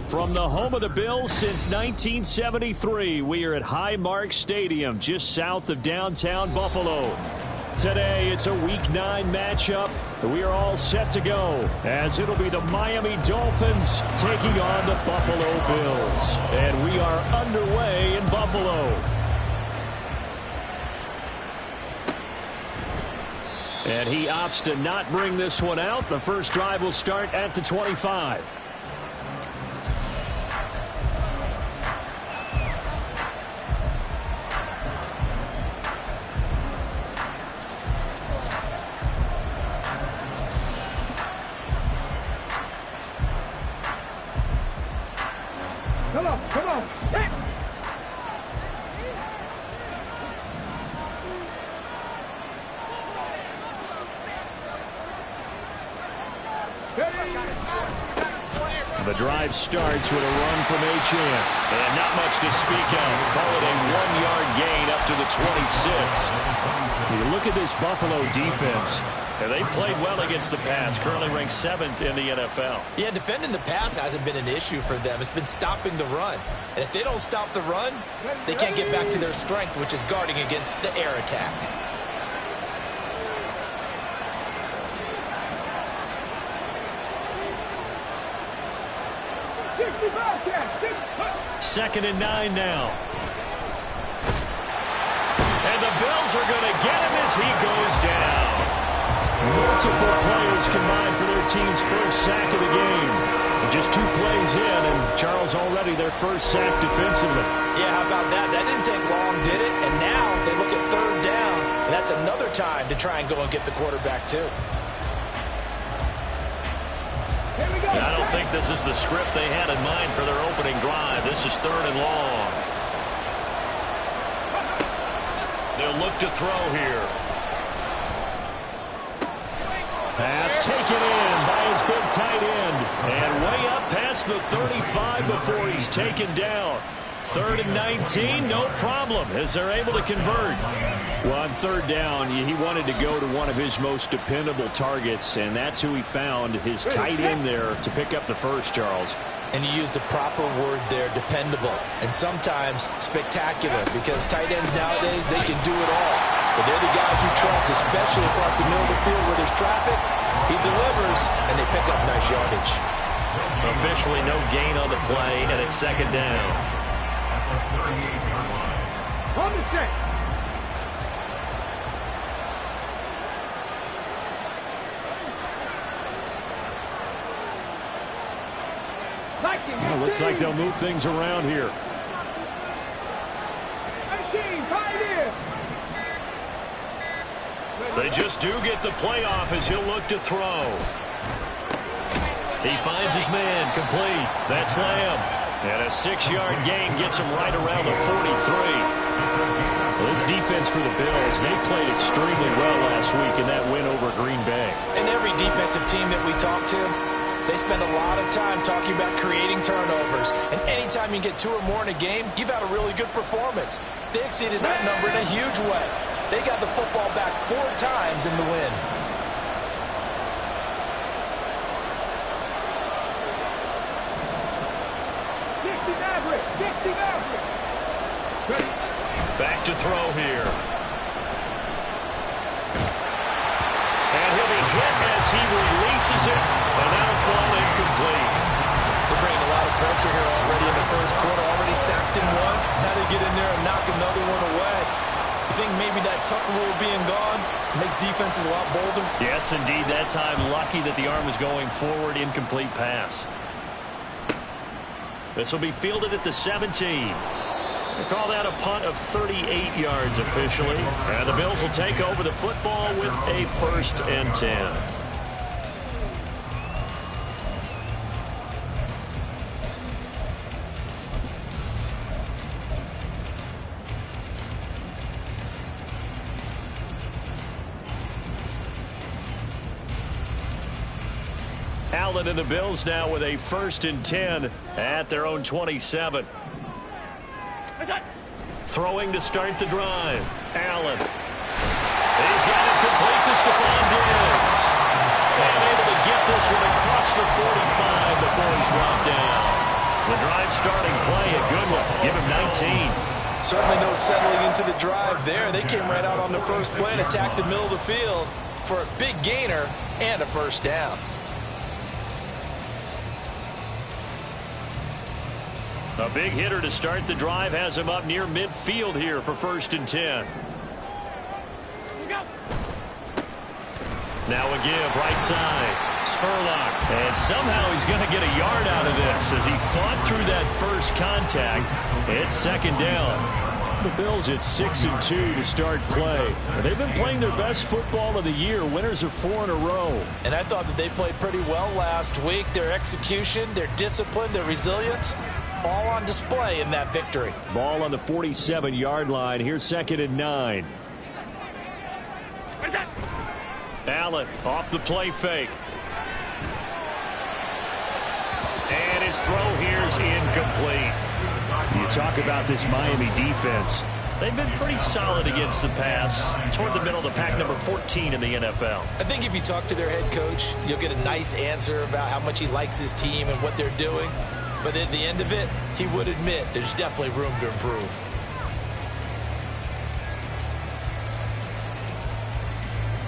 From the home of the Bills since 1973, we are at Highmark Stadium, just south of downtown Buffalo. Today, it's a Week 9 matchup. We are all set to go, as it'll be the Miami Dolphins taking on the Buffalo Bills. And we are underway in Buffalo. And he opts to not bring this one out. The first drive will start at the 25. Come on. Hit. The drive starts with a run from Achane. And not much to speak of. Call it a 1-yard gain up to the 26. You look at this Buffalo defense. And they played well against the pass, currently ranked 7th in the NFL. Yeah, defending the pass hasn't been an issue for them. It's been stopping the run. And if they don't stop the run, they can't get back to their strength, which is guarding against the air attack. Second and 9 now. And the Bills are going to get him as he goes down. Multiple players combined for their team's first sack of the game. Just 2 plays in, and Charles already their first sack defensively. Yeah, how about that? That didn't take long, did it? And now they look at third down, and that's another time to try and go and get the quarterback, too. I don't think this is the script they had in mind for their opening drive. This is 3rd and long. They'll look to throw here. Pass taken in by his big tight end. And way up past the 35 before he's taken down. 3rd and 19, no problem, as they're able to convert. Well, on 3rd down, he wanted to go to one of his most dependable targets, and that's who he found, his tight end there, to pick up the first, Charles. And you used the proper word there, dependable, and sometimes spectacular, because tight ends nowadays, they can do it all. But they're the guys you trust, especially across the middle of the field where there's traffic. He delivers, and they pick up nice yardage. Officially no gain on the play, and it's 2nd down. On the set. Well, looks like they'll move things around here. 19, right here. They just do get the playoff as he'll look to throw. He finds his man, complete. That's Lamb. And a 6-yard gain gets him right around the 43. Well, this defense for the Bills, they played extremely well last week in that win over Green Bay. And every defensive team that we talk to, they spend a lot of time talking about creating turnovers. And anytime you get 2 or more in a game, you've had a really good performance. They exceeded that number in a huge way. They got the football back 4 times in the win. Back to throw here. And he'll be hit as he releases it, and that'll fall incomplete. They're bringing a lot of pressure here already in the first quarter. Already sacked him once. Had to get in there and knock another one away. You think maybe that Tucker rule being gone makes defenses a lot bolder? Yes, indeed. That time, lucky that the arm was going forward. Incomplete pass. This will be fielded at the 17. They call that a punt of 38 yards officially. And the Bills will take over the football with a 1st and 10. Allen and the Bills now with a 1st and 10 at their own 27. Throwing to start the drive. Allen. He's got it complete to Stephon Diggs. And able to get this one across the 45 before he's brought down. Certainly no settling into the drive there. They came right out on the first play and attacked the middle of the field for a big gainer and a first down. A big hitter to start the drive has him up near midfield here for 1st and 10. Now a give right side. Spurlock. And somehow he's going to get a yard out of this as he fought through that first contact. It's 2nd down. The Bills at 6-2 to start play. They've been playing their best football of the year. Winners of 4 in a row. And I thought that they played pretty well last week. Their execution, their discipline, their resilience, all on display in that victory. Ball on the 47-yard line. Here's 2nd and 9. Allen off the play fake. And his throw here's incomplete. You talk about this Miami defense. They've been pretty solid against the pass. Toward the middle of the pack, number 14 in the NFL. I think if you talk to their head coach, you'll get a nice answer about how much he likes his team and what they're doing. But at the end of it, he would admit there's definitely room to improve.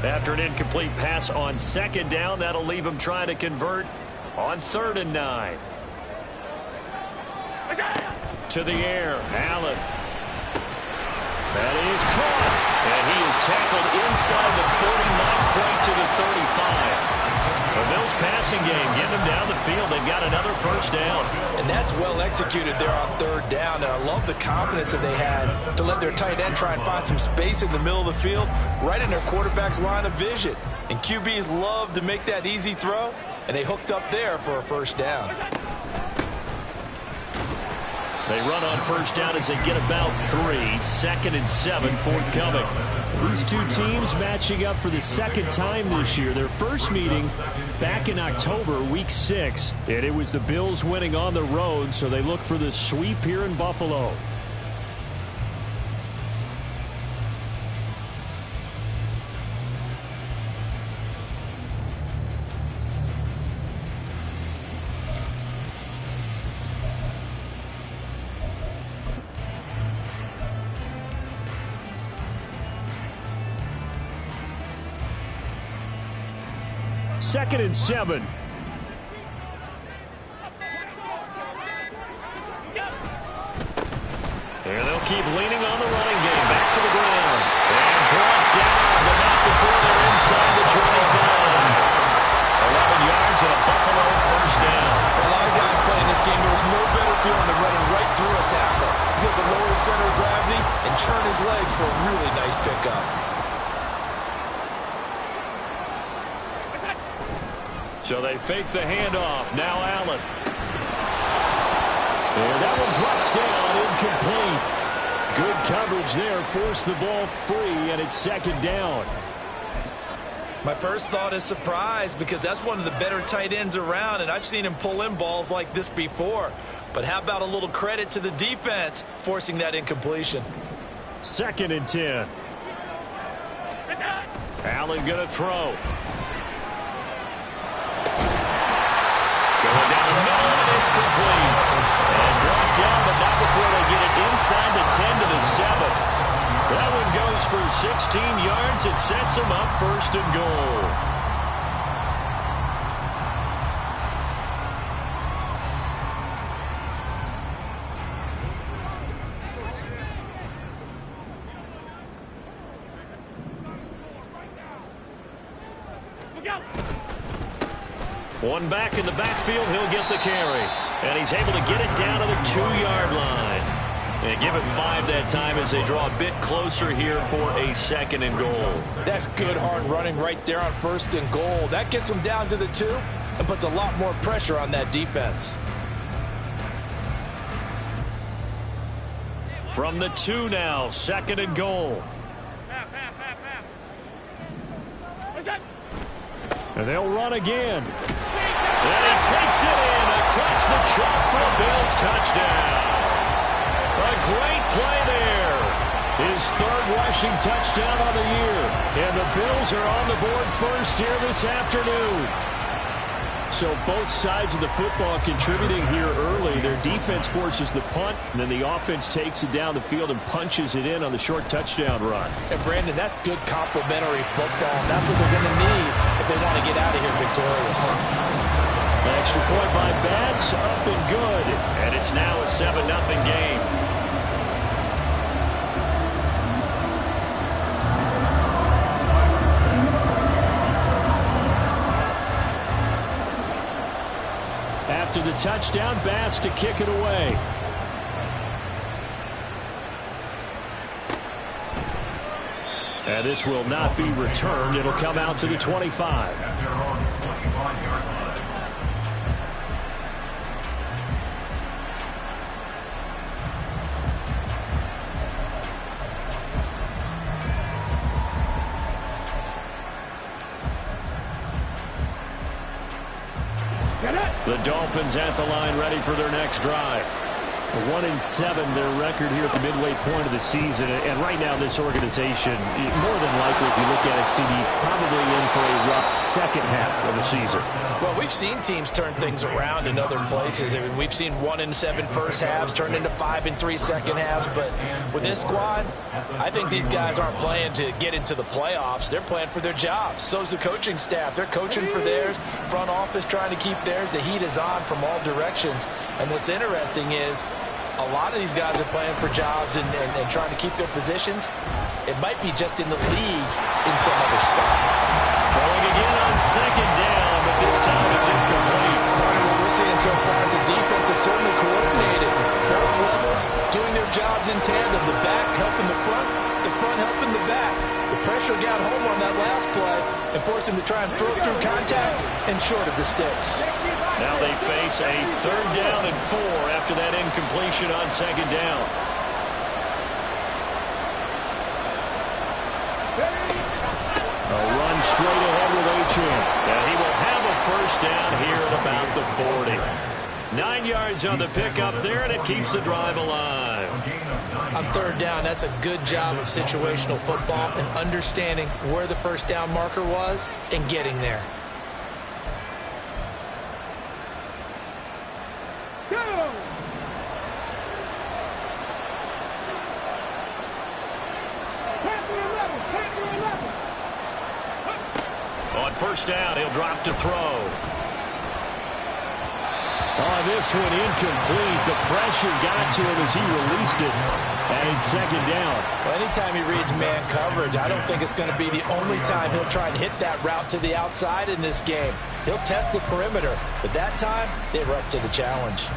After an incomplete pass on 2nd down, that'll leave him trying to convert on 3rd and 9. To the air, Allen. That is caught. And he is tackled inside the 40, not quite to the 35. The Bills passing game getting them down the field. They've got another first down. And that's well executed there on 3rd down. And I love the confidence that they had to let their tight end try and find some space in the middle of the field, right in their quarterback's line of vision. And QBs love to make that easy throw, and they hooked up there for a first down. They run on first down as they get about 3. 2nd and 7 forthcoming. These two teams matching up for the 2nd time this year. Their first meeting back in October, week 6. And it was the Bills winning on the road, so they look for the sweep here in Buffalo. Second and 7. And they'll keep leaning on the running game. Back to the ground. And brought down, but not before they're inside the 25. 11 yards and a Buffalo first down. For a lot of guys playing this game, there was no better feeling than running right through a tackle. He's able to lower his center of gravity and churn his legs for a really nice pickup. So they fake the handoff. Now Allen. And that one drops down, incomplete. Good coverage there. Forced the ball free, and it's 2nd down. My first thought is surprise, because that's one of the better tight ends around, and I've seen him pull in balls like this before. But how about a little credit to the defense forcing that incompletion? 2nd and 10. Allen going to throw. Going down the middle, and it's complete. And dropped down, but not before they get it inside the 10 to the 7. That one goes for 16 yards. It sets them up 1st and goal. One back in the backfield, he'll get the carry. And he's able to get it down to the 2-yard line. And give it 5 that time as they draw a bit closer here for a 2nd and goal. That's good hard running right there on 1st and goal. That gets them down to the 2 and puts a lot more pressure on that defense. From the 2 now, 2nd and goal. And they'll run again. And he takes it in across the chalk for a Bills touchdown. A great play there. His 3rd rushing touchdown of the year. And the Bills are on the board first here this afternoon. So both sides of the football contributing here early. Their defense forces the punt, and then the offense takes it down the field and punches it in on the short touchdown run. And, Brandon, that's good complementary football. That's what they're going to need if they want to get out of here victorious. Extra point by Bass, up and good. And it's now a 7-0 game. After the touchdown, Bass to kick it away. And this will not be returned. It'll come out to the 25. The Dolphins at the line, ready for their next drive. 1-7, their record here at the midway point of the season. And right now, this organization, more than likely, if you look at it, CD, probably in for a rough second half of the season. Well, we've seen teams turn things around in other places. I mean, we've seen 1-7 first halves turn into 5-3 second halves. But with this squad, I think these guys aren't playing to get into the playoffs. They're playing for their jobs. So's the coaching staff. They're coaching for theirs. Front office trying to keep theirs. The heat is on from all directions. And what's interesting is a lot of these guys are playing for jobs and trying to keep their positions. It might be just in the league in some other spot. Throwing again on second down, but this time it's incomplete. Part of what we're seeing so far is the defense is certainly coordinated. Both levels doing their jobs in tandem. The back helping the front helping the back. The pressure got home on that last play and forced him to try and throw through contact and short of the sticks. Now they face a 3rd down and 4 after that incompletion on second down. A run straight ahead with Achane. And he will have a first down here at about the 40. 9 yards on the pickup there, and it keeps the drive alive. On 3rd down, that's a good job of situational football and understanding where the first down marker was and getting there. On first down, he'll drop to throw. On this one, incomplete. The pressure got to him as he released it. And it's second down. Well, anytime he reads man coverage, I don't think it's going to be the only time he'll try and hit that route to the outside in this game. He'll test the perimeter, but that time, they were up to the challenge.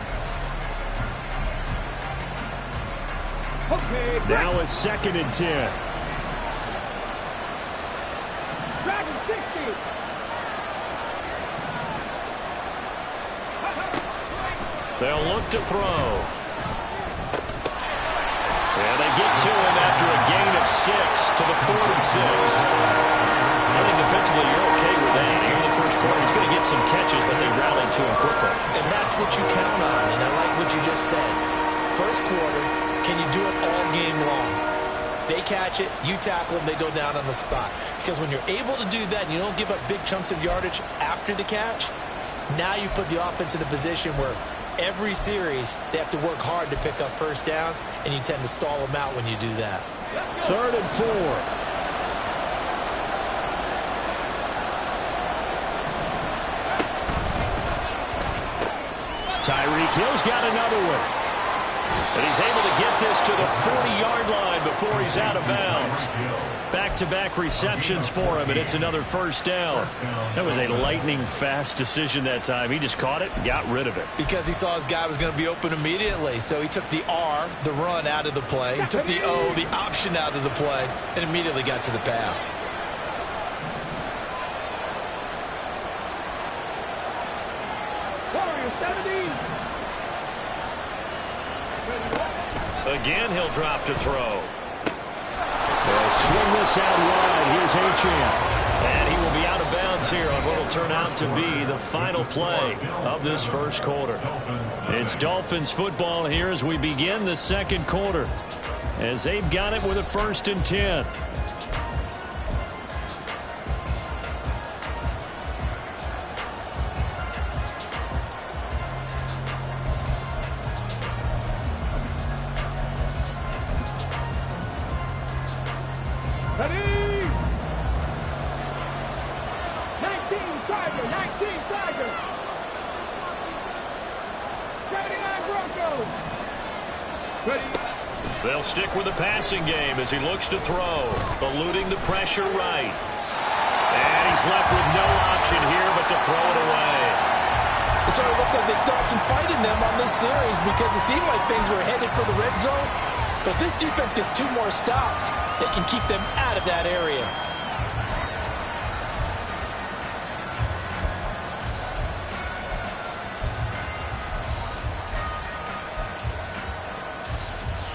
Now a 2nd and 10. Dragon 60. They'll look to throw. And they get to him after a gain of 6 to the 46. I think defensively you're okay with that. Here in the first quarter, he's going to get some catches, but they rallied to him quickly. And that's what you count on, and I like what you just said. First quarter, can you do it all game long? They catch it, you tackle them, they go down on the spot. Because when you're able to do that and you don't give up big chunks of yardage after the catch, now you put the offense in a position where every series they have to work hard to pick up first downs, and you tend to stall them out when you do that. 3rd and 4. Tyreek Hill's got another one. But he's able to get this to the 40-yard line before he's out of bounds. Back-to-back receptions for him, and it's another first down. That was a lightning-fast decision that time. He just caught it and got rid of it. Because he saw his guy was going to be open immediately. So he took the R, the run, out of the play. He took the O, the option, out of the play, and immediately got to the pass. Again, he'll drop to throw. They'll swing this out wide. Here's Achane. And he will be out of bounds here on what will turn out to be the final play of this first quarter. It's Dolphins football here as we begin the second quarter, as they've got it with a 1st and 10. Ready? 19 Tiger, 19 Tiger. 79 Broncos. Ready? They'll stick with the passing game as he looks to throw, eluding the pressure right. And he's left with no option here but to throw it away. It sort of looks like they still have some fight in them on this series because it seemed like things were headed for the red zone. But if this defense gets 2 more stops, they can keep them out of that area.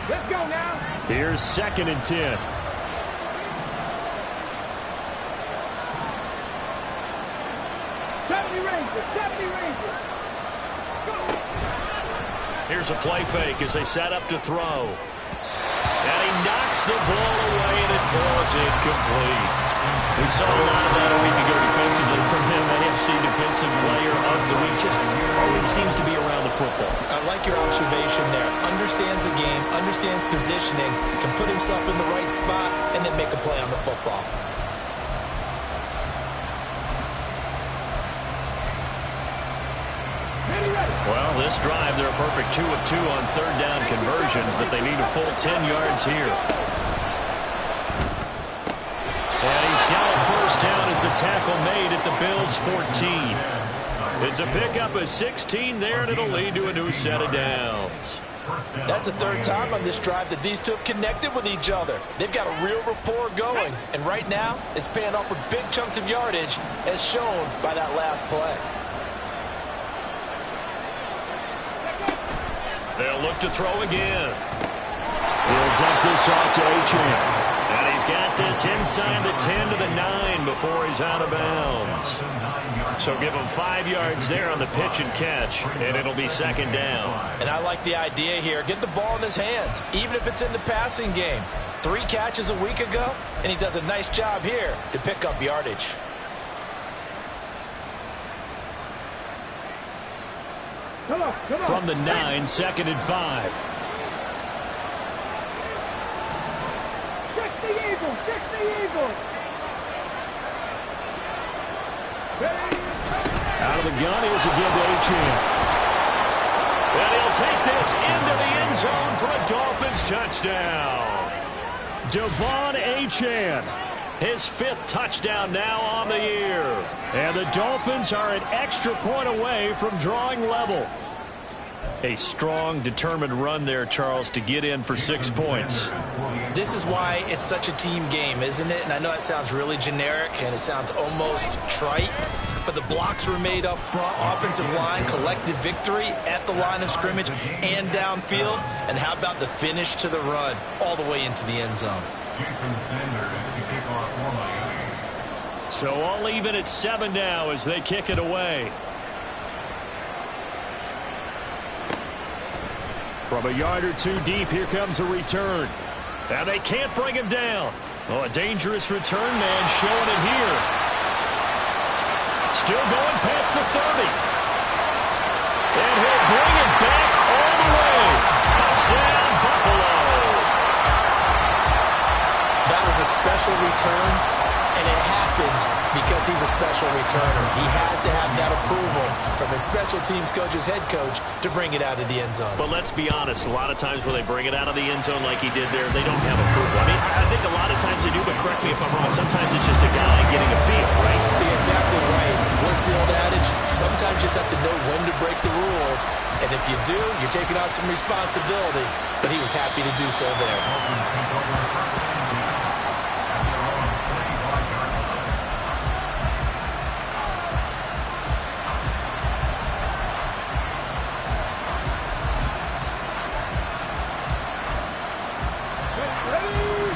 Let's go now. Here's 2nd and 10. Here's a play fake as they set up to throw. And he knocks the ball away, and it falls incomplete. We saw a lot of that a week ago defensively from him. AFC Defensive Player of the Week. Just always seems to be around the football. I like your observation there. Understands the game, understands positioning, can put himself in the right spot, and then make a play on the football. Well, this drive, they're a perfect 2 of 2 on 3rd down conversions, but they need a full 10 yards here. And he's got a 1st down as the tackle made at the Bills' 14. It's a pickup of 16 there, and it'll lead to a new set of downs. That's the 3rd time on this drive that these two have connected with each other. They've got a real rapport going, and right now it's paying off with big chunks of yardage, as shown by that last play. They'll look to throw again. He'll dump this off to Achane. And he's got this inside the 10 to the 9 before he's out of bounds. So give him 5 yards there on the pitch and catch, and it'll be 2nd down. And I like the idea here. Get the ball in his hands, even if it's in the passing game. 3 catches a week ago, and he does a nice job here to pick up yardage. Come on. From the 9, 2nd and 5. Fix the Eagles. Out of the gun, here's a give to Achane. And he'll take this into the end zone for a Dolphins touchdown. Devon Achane, his 5th touchdown now on the year. And the Dolphins are an extra point away from drawing level. A strong, determined run there, Charles, to get in for 6 points. This is why it's such a team game, isn't it? And I know that sounds really generic, and it sounds almost trite, but the blocks were made up front, offensive line, collective victory at the line of scrimmage and downfield. And how about the finish to the run all the way into the end zone? So all even at 7 now as they kick it away. From a yard or 2 deep, here comes a return. And they can't bring him down. Oh, a dangerous return man showing it here. Still going past the 30. And he'll bring it back all the way. Touchdown, Buffalo. That was a special return, and it happened because he's a special returner. He has to have that approval from his special teams coach's head coach to bring it out of the end zone. But let's be honest, a lot of times when they bring it out of the end zone like he did there, they don't have approval. I mean, I think a lot of times they do, but correct me if I'm wrong. Sometimes it's just a guy getting a feel, right? You're exactly right. What's the old adage? Sometimes you just have to know when to break the rules. And if you do, you're taking on some responsibility. But he was happy to do so there.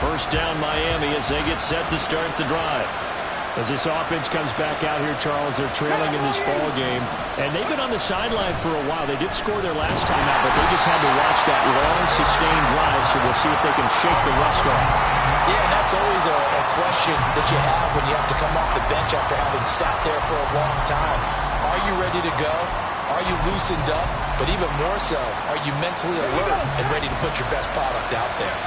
First down Miami as they get set to start the drive. As this offense comes back out here, Charles, they're trailing in this ball game. And they've been on the sideline for a while. They did score their last time out, but they just had to watch that long, sustained drive, so we'll see if they can shake the rust off. Yeah, and that's always a question that you have when you have to come off the bench after having sat there for a long time. Are you ready to go? Are you loosened up? But even more so, are you mentally alert and ready to put your best product out there?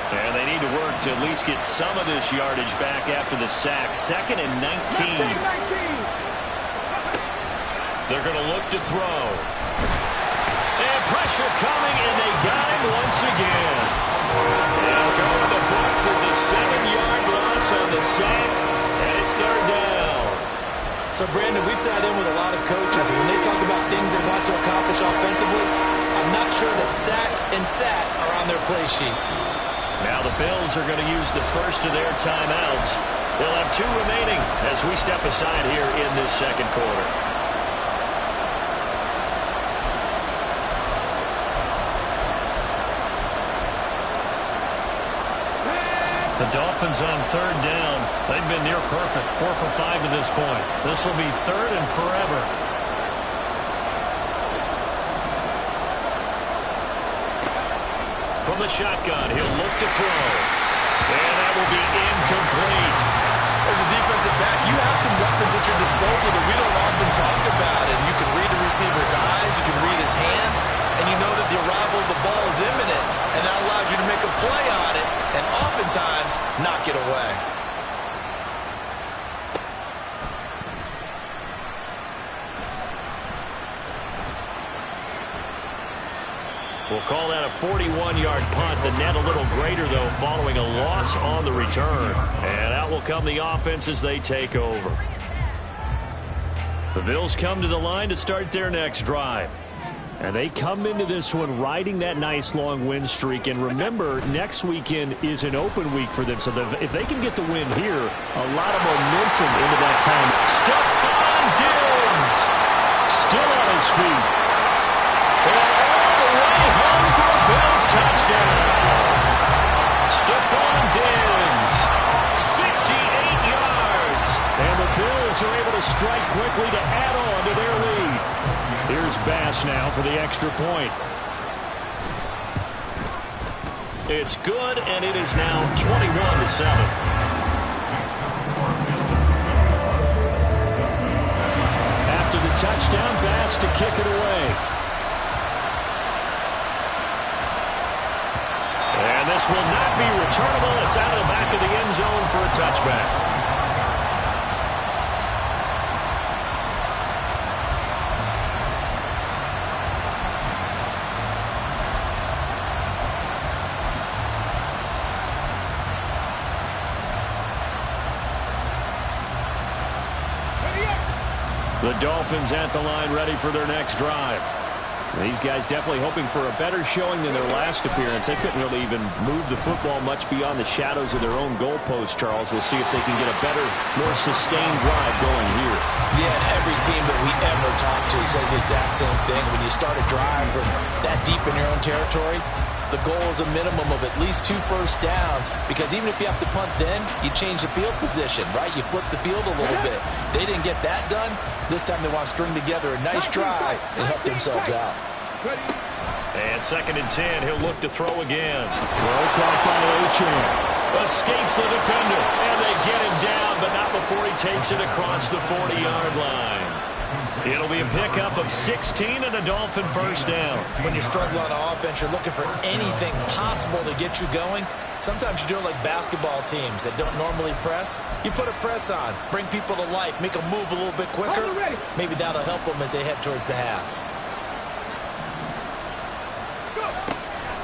And they need to work to at least get some of this yardage back after the sack. 2nd and 19. They're going to look to throw. And pressure coming, and they got him once again. Now going to the books is a 7-yard loss on the sack, and it's 3rd down. So, Brandon, we sat in with a lot of coaches, and when they talk about things they want to accomplish offensively, I'm not sure that sack and sack are on their play sheet. Now the Bills are going to use the first of their timeouts. They'll have 2 remaining as we step aside here in this 2nd quarter. The Dolphins on 3rd down. They've been near perfect, 4 for 5 to this point. This will be 3rd and forever. From the shotgun, he'll look to throw. And that will be incomplete. As a defensive back, you have some weapons at your disposal that we don't often talk about. And you can read the receiver's eyes, you can read his hands, and you know that the arrival of the ball is imminent. And that allows you to make a play on it and oftentimes knock it away. We'll call that a 41-yard punt. The net a little greater, though, following a loss on the return. And out will come the offense as they take over. The Bills come to the line to start their next drive. And they come into this one riding that nice long win streak. And remember, next weekend is an open week for them. So if they can get the win here, a lot of momentum into that time. Stephon Diggs still on his feet. And all the way home for a Bills touchdown. Stephon Diggs, 68 yards. And the Bills are able to strike quickly to add on to their lead. Here's Bass now for the extra point. It's good, and it is now 21-7. After the touchdown, Bass to kick it away. And this will not be returnable. It's out of the back of the end zone for a touchback. The Dolphins at the line, ready for their next drive. These guys definitely hoping for a better showing than their last appearance. They couldn't really even move the football much beyond the shadows of their own goalpost, Charles. We'll see if they can get a better, more sustained drive going here. Yeah, and every team that we ever talk to says the exact same thing. When you start a drive from that deep in your own territory, the goal is a minimum of at least 2 first downs, because even if you have to punt then, you change the field position, right? You flip the field a little bit. They didn't get that done. This time they want to string together a nice drive and help themselves out. And 2nd and 10, he'll look to throw again. Throw caught by Achane. Escapes the defender, and they get him down, but not before he takes it across the 40-yard line. It'll be a pickup of 16 and a Dolphin first down. When you struggle on offense, you're looking for anything possible to get you going. Sometimes you do it like basketball teams that don't normally press. You put a press on, bring people to life, make them move a little bit quicker. Maybe that'll help them as they head towards the half.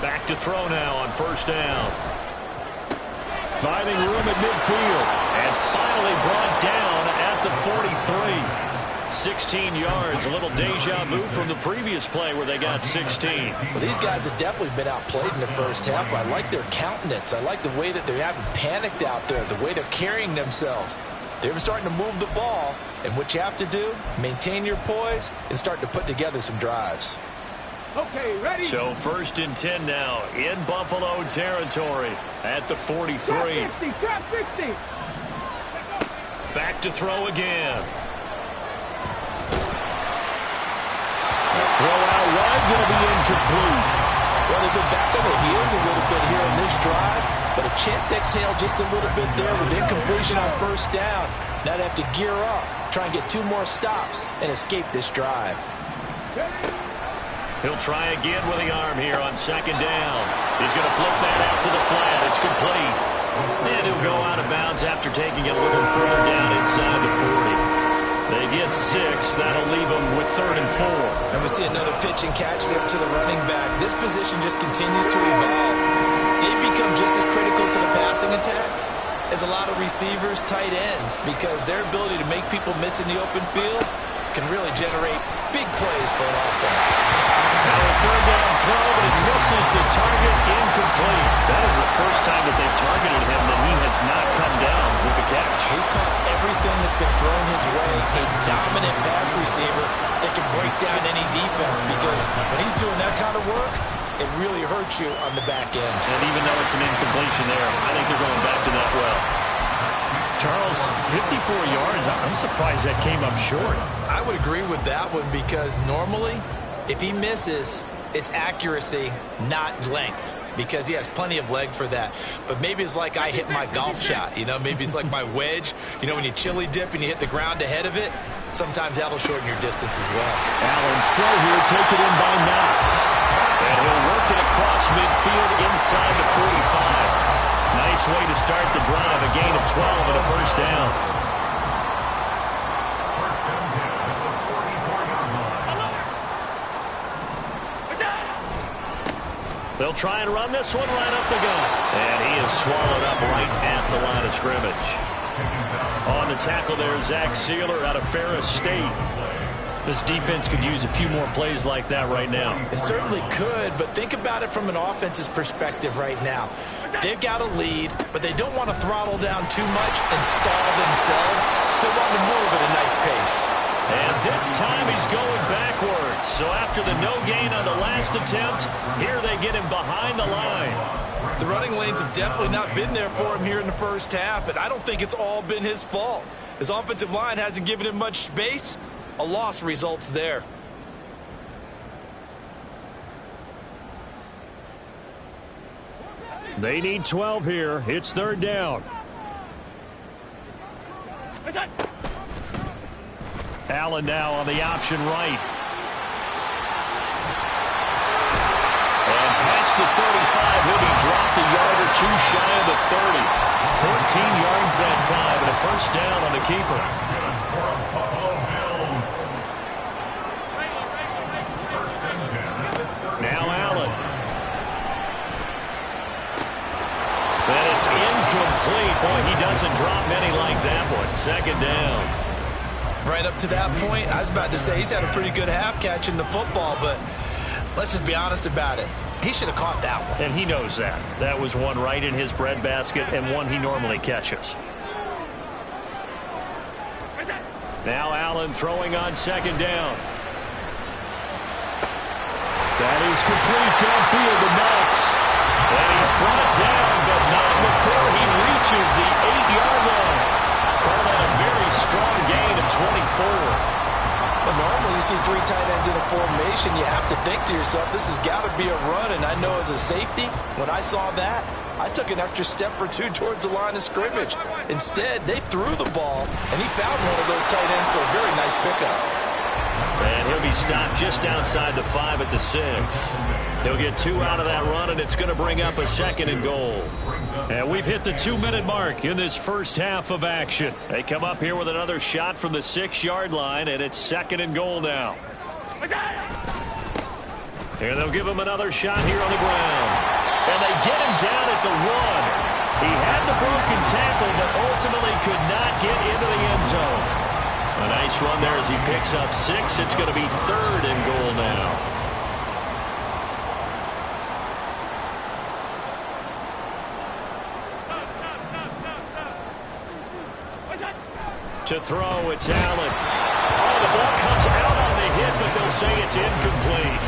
Back to throw now on first down. Finding room at midfield. And finally brought down at the 43. 16 yards, a little deja vu from the previous play where they got 16. Well, these guys have definitely been outplayed in the first half. I like their countenance. I like the way that they haven't panicked out there, the way they're carrying themselves. They're starting to move the ball, and what you have to do, maintain your poise and start to put together some drives. Okay, ready? So 1st and 10 now in Buffalo territory at the 43. Trap 60. Back to throw again. Throw out wide, going to be incomplete. Well, they've been back on their heels a little bit here on this drive, but a chance to exhale just a little bit there with incompletion on first down. Now they have to gear up, try and get 2 more stops, and escape this drive. He'll try again with the arm here on second down. He's going to flip that out to the flat. It's complete. And he'll go out of bounds after taking it a little further down inside the 40. They get 6. That'll leave them with 3rd and 4. And we see another pitch and catch there to the running back. This position just continues to evolve. They become just as critical to the passing attack as a lot of receivers, tight ends, because their ability to make people miss in the open field can really generate big plays for an offense. Now a 3rd down throw, but it misses the target, incomplete. That is the first time that they've targeted him that he has not come down with a catch. He's caught everything that's been thrown his way. A dominant pass receiver that can break down any defense, because when he's doing that kind of work, it really hurts you on the back end. And even though it's an incompletion there, I think they're going back to that well. Charles, 54 yards. I'm surprised that came up short. I would agree with that one, because normally, if he misses, it's accuracy, not length, because he has plenty of leg for that. But maybe it's like I hit my golf shot, you know? Maybe it's like my wedge. You know, when you chili dip and you hit the ground ahead of it, sometimes that'll shorten your distance as well. Allen's throw here taken in by Knox. And he'll work it across midfield inside the 45. Nice way to start the drive, a gain of 12 and a first down. They'll try and run this one right up the gut. And he is swallowed up right at the line of scrimmage. On the tackle there, Zach Sealer out of Ferris State. This defense could use a few more plays like that right now. It certainly could, but think about it from an offense's perspective right now. They've got a lead, but they don't want to throttle down too much and stall themselves. Still want to move at a nice pace. And this time he's going backwards. So after the no gain on the last attempt, here they get him behind the line. The running lanes have definitely not been there for him here in the first half, and I don't think it's all been his fault. His offensive line hasn't given him much space. A loss results there. They need 12 here. It's 3rd down. Allen now on the option right. And past the 35, he'll be dropped a yard or two shy of the 30. 14 yards that time and a first down on the keeper. Now Allen. And it's incomplete. Boy, he doesn't drop many like that one. 2nd down. Right up to that point, I was about to say he's had a pretty good half catching the football, but let's just be honest about it. He should have caught that one. And he knows that. That was one right in his breadbasket and one he normally catches. Now Allen throwing on 2nd down. That is complete downfield to Knox. And he's brought down, but not before he reaches the 8-yard line. Call that a very strong gain of 24. But normally you see 3 tight ends in a formation, you have to think to yourself, this has got to be a run. And I know as a safety, when I saw that, I took an extra step or two towards the line of scrimmage. Instead, they threw the ball, and he found one of those tight ends for a very nice pickup. And he'll be stopped just outside the 5 at the 6. He'll get 2 out of that run, and it's going to bring up a 2nd and goal. And we've hit the 2-minute mark in this first half of action. They come up here with another shot from the 6-yard line, and it's 2nd and goal now. Here they'll give him another shot here on the ground. And they get him down at the 1. He had the broken tackle, but ultimately could not get into the end zone. A nice run there as he picks up 6. It's going to be 3rd and goal now. To throw, it's Allen. Oh, the ball comes out on the hit, but they'll say it's incomplete.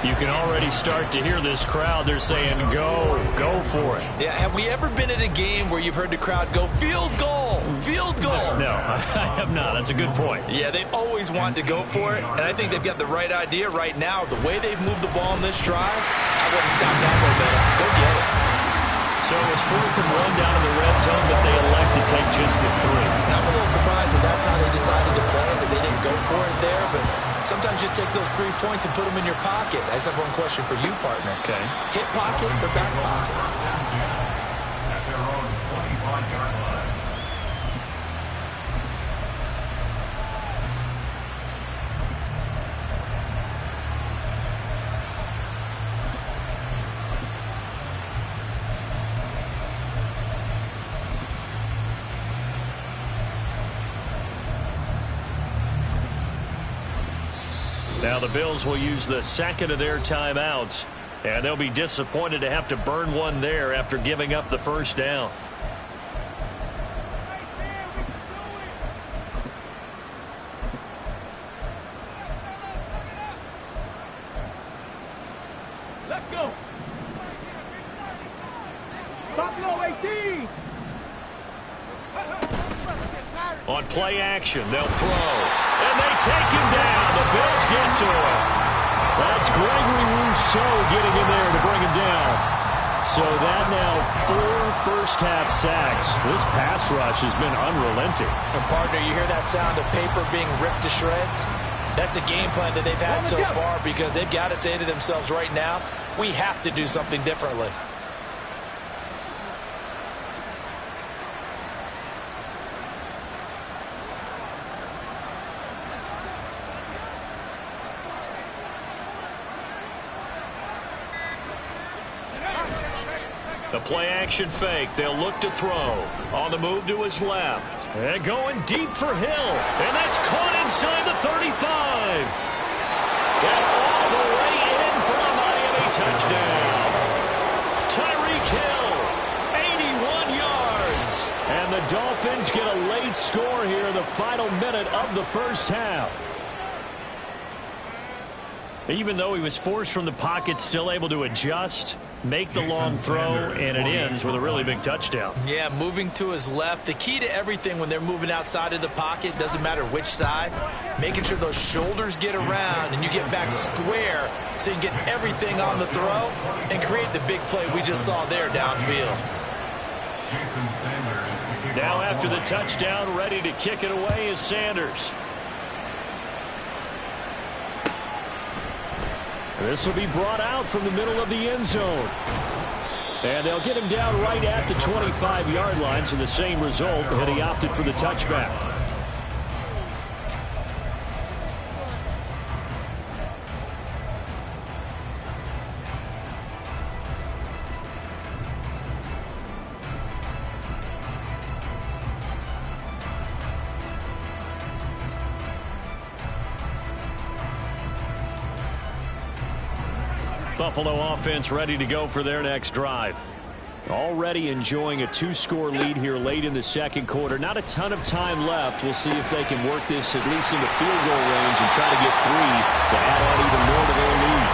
You can already start to hear this crowd. They're saying, go for it. Yeah, have we ever been at a game where you've heard the crowd go, field goal, field goal? No, I have not. That's a good point. Yeah, they always want to go for it, and I think they've got the right idea right now. The way they've moved the ball in this drive, I wouldn't stop that momentum. Go get it. So it was 4th and 1 down in the red zone, but they elect to take just the 3. I'm a little surprised that that's how they decided to play, that they didn't go for it there, but sometimes just take those 3 points and put them in your pocket. I just have one question for you, partner. Okay. Hip pocket or back pocket? At their own 25-yard line. Now the Bills will use the second of their timeouts, and they'll be disappointed to have to burn one there after giving up the first down. Let's go. Buffalo 18. On play action, they'll throw, and they take him down. The Bills get to him. That's Gregory Rousseau getting in there to bring him down. So that now 4 first-half sacks. This pass rush has been unrelenting. And, partner, you hear that sound of paper being ripped to shreds? That's the game plan that they've had so far because they've got to say to themselves right now, we have to do something differently. The play-action fake. They'll look to throw. On the move to his left. And going deep for Hill. And that's caught inside the 35. And all the way in for a Miami touchdown. Tyreek Hill, 81 yards. And the Dolphins get a late score here in the final minute of the first half. Even though he was forced from the pocket, still able to adjust, make the long throw, and it ends with a really big touchdown. Yeah, moving to his left. The key to everything when they're moving outside of the pocket, doesn't matter which side, making sure those shoulders get around and you get back square so you can get everything on the throw and create the big play we just saw there downfield. Jason Sanders. Now after the touchdown, ready to kick it away is Sanders. This will be brought out from the middle of the end zone. And they'll get him down right at the 25-yard line, so the same result, and he opted for the touchback. Buffalo offense ready to go for their next drive. Already enjoying a 2-score lead here late in the second quarter. Not a ton of time left. We'll see if they can work this at least into field goal range and try to get 3 to add on even more to their lead.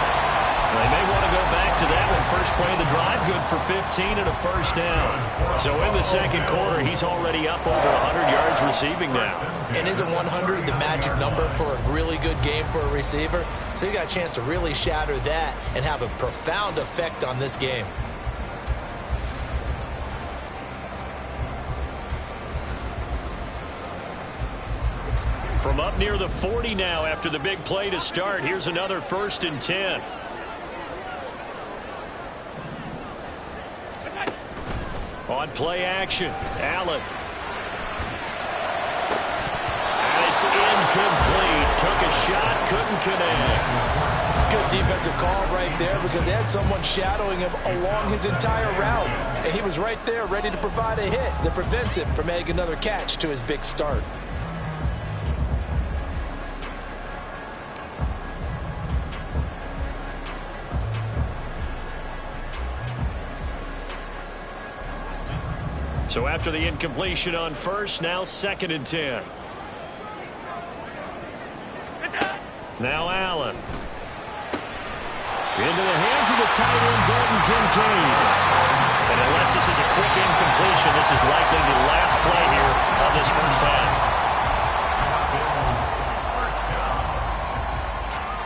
They may want to go back to that one. First play of the drive, good for 15 and a first down. So in the second quarter, he's already up over 100 yards receiving now. And isn't 100 the magic number for a really good game for a receiver? So you got a chance to really shatter that and have a profound effect on this game. From up near the 40 now after the big play to start. Here's another 1st and 10. On play action, Allen. And it's incomplete. Took a shot, couldn't connect. Good defensive call right there because they had someone shadowing him along his entire route. And he was right there ready to provide a hit that prevents him from making another catch to his big start. So after the incompletion on first, now 2nd and 10. Now Allen. Into the hands of the tight end, Dalton Kincaid. And unless this is a quick incompletion, this is likely the last play here of this first half.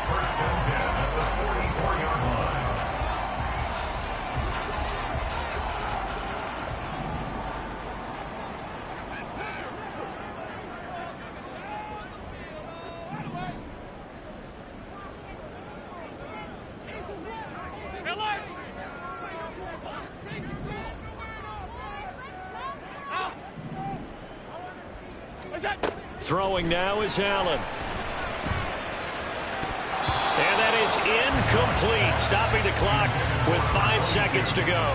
First and 10 at the 44-yard line. Throwing now is Allen. And that is incomplete, stopping the clock with 5 seconds to go.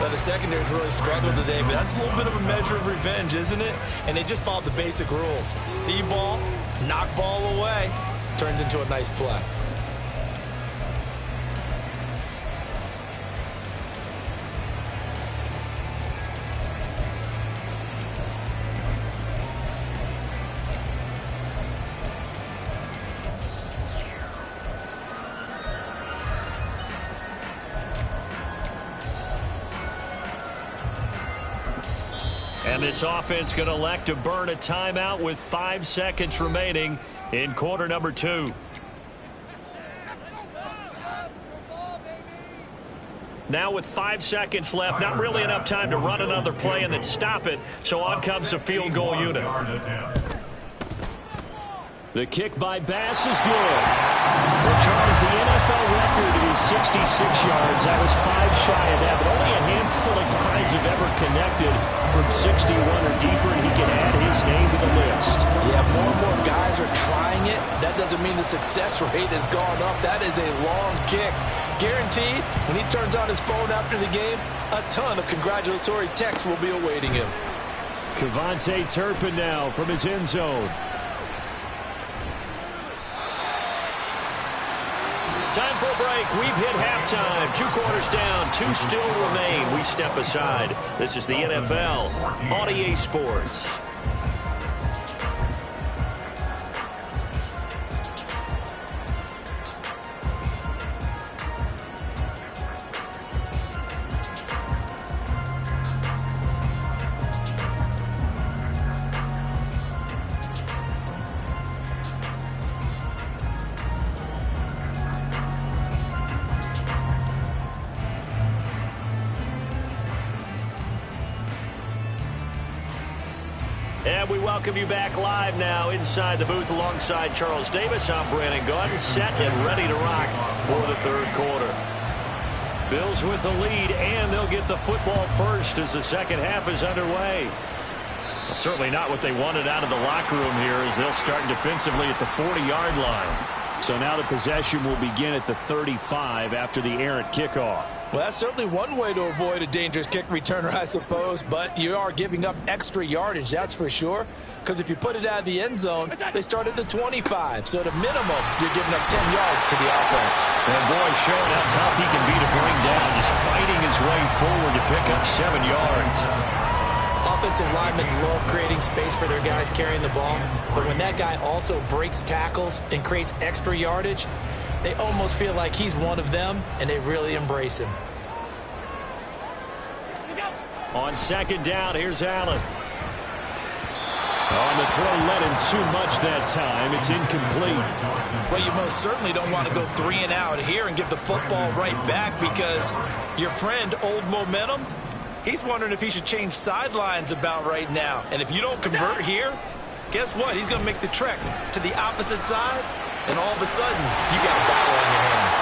Well, the secondary's really struggled today, but that's a little bit of a measure of revenge, isn't it? And they just followed the basic rules. See ball, knock ball away, turns into a nice play. And this offense going to elect to burn a timeout with 5 seconds remaining in quarter number 2. Now with 5 seconds left, not really enough time to run another play and then stop it. So on comes the field goal unit. The kick by Bass is good. Well, Charles, the NFL record is 66 yards. That was 5 shy of that, but only a handful of guys have ever connected from 61 or deeper, and he can add his name to the list. Yeah, more and more guys are trying it. That doesn't mean the success rate has gone up. That is a long kick. Guaranteed, when he turns on his phone after the game, a ton of congratulatory texts will be awaiting him. Kevontae Turpin now from his end zone. Time for a break. We've hit halftime. 2 quarters down. 2 still remain. We step aside. This is the NFL on EA Sports. And we welcome you back live now inside the booth alongside Charles Davis. I'm Brandon Gaudin, set and ready to rock for the 3rd quarter. Bills with the lead, and they'll get the football first as the second half is underway. Well, certainly not what they wanted out of the locker room here as they'll start defensively at the 40-yard line. So now the possession will begin at the 35 after the errant kickoff. Well, that's certainly one way to avoid a dangerous kick returner, I suppose, but you are giving up extra yardage, that's for sure. Because if you put it out of the end zone, they start at the 25. So at a minimum, you're giving up 10 yards to the offense. And boy, showing how tough he can be to bring down, just fighting his way forward to pick up 7 yards. Offensive linemen love creating space for their guys carrying the ball, but when that guy also breaks tackles and creates extra yardage, they almost feel like he's one of them, and they really embrace him. On second down, here's Allen. On the throw, led him too much that time. It's incomplete. Well, you most certainly don't want to go 3 and out here and give the football right back because your friend, Old Momentum, he's wondering if he should change sidelines about right now. And if you don't convert here, guess what? He's going to make the trek to the opposite side, and all of a sudden, you got a battle on your hands.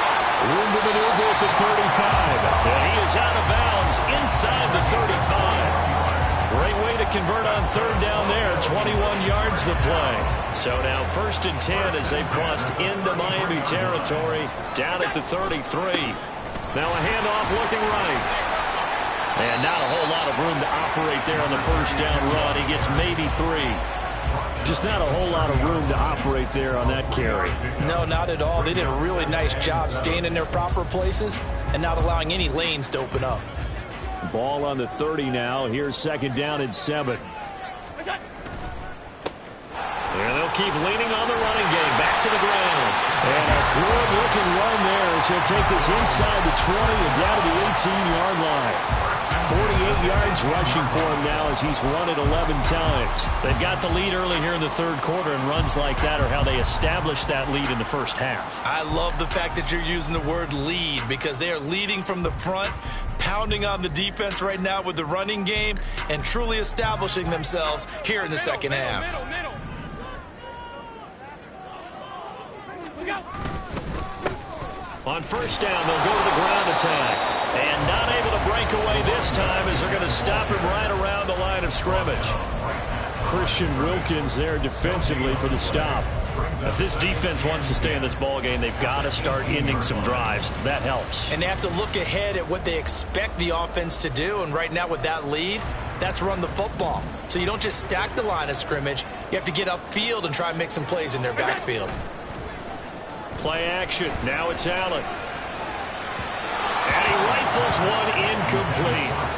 Room to maneuver at the 35. And he is out of bounds inside the 35. Great way to convert on 3rd down there. 21 yards the play. So now 1st and 10 as they've crossed into Miami territory down at the 33. Now a handoff looking right. And not a whole lot of room to operate there on the 1st down run. He gets maybe 3. Just not a whole lot of room to operate there on that carry. No, not at all. They did a really nice job staying in their proper places and not allowing any lanes to open up. Ball on the 30 now. Here's 2nd down and 7. And they'll keep leaning on the running game. Back to the ground. And a good-looking run there as he'll take this inside the 20 and down to the 18-yard line. 48 yards rushing for him now as he's run it 11 times. They've got the lead early here in the 3rd quarter, and runs like that are how they establish that lead in the 1st half. I love the fact that you're using the word lead because they are leading from the front, pounding on the defense right now with the running game, and truly establishing themselves here in the second half. On 1st down, they'll go to the ground attack. And not able to break away this time as they're going to stop him right around the line of scrimmage. Christian Wilkins there defensively for the stop. If this defense wants to stay in this ball game, they've got to start ending some drives. That helps. And they have to look ahead at what they expect the offense to do. And right now with that lead, that's run the football. So you don't just stack the line of scrimmage. You have to get upfield and try and make some plays in their backfield. Play action. Now it's Allen. And he rifles one incomplete.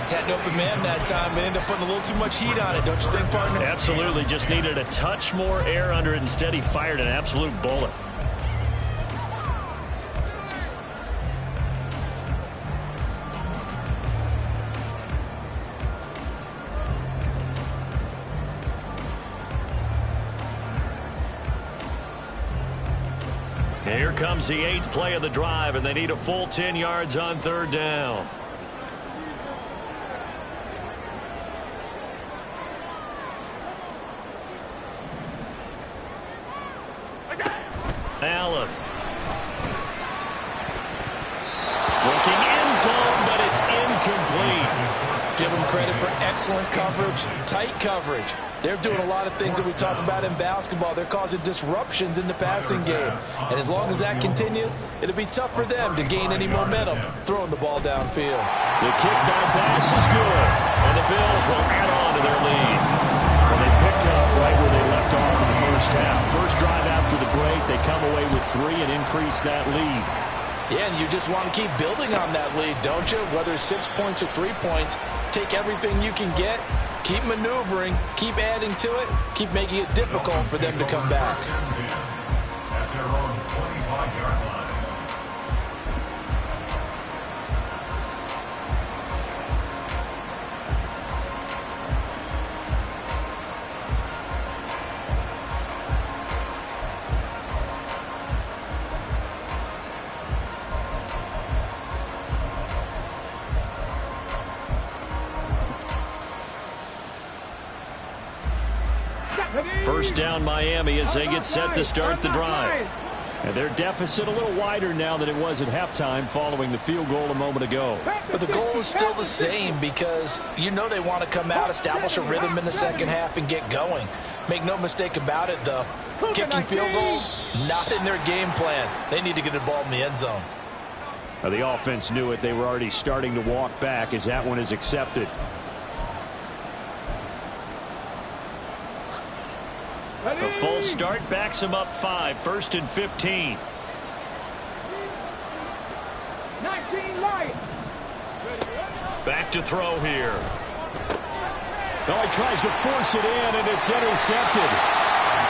Had an open man that time, but ended up putting a little too much heat on it, don't you think, partner? Absolutely. Just needed a touch more air under it. Instead, he fired an absolute bullet. Here comes the 8th play of the drive, and they need a full 10 yards on 3rd down. Allen. Looking end zone, but it's incomplete. Give them credit for excellent coverage, tight coverage. They're doing a lot of things that we talk about in basketball. They're causing disruptions in the passing game. And as long as that continues, it'll be tough for them to gain any momentum throwing the ball downfield. The kickback pass is good, and the Bills will add on to their lead. Well, they picked up right where they left off in the first half. First drive after the break, they come away with 3 and increase that lead. Yeah, and you just want to keep building on that lead, don't you? Whether it's 6 points or 3 points, take everything you can get, keep maneuvering, keep adding to it, keep making it difficult for them to come back. At their own 25-yard line. First down Miami as they get set to start the drive. And their deficit a little wider now than it was at halftime following the field goal a moment ago. But the goal is still the same because you know they want to come out, establish a rhythm in the second half, and get going. Make no mistake about it, though. Kicking field goals, not in their game plan. They need to get the ball in the end zone. Now, the offense knew it. They were already starting to walk back as that one is accepted. A full start backs him up 5. 1st and 15. 19 light. Back to throw here. Oh, he tries to force it in, and it's intercepted.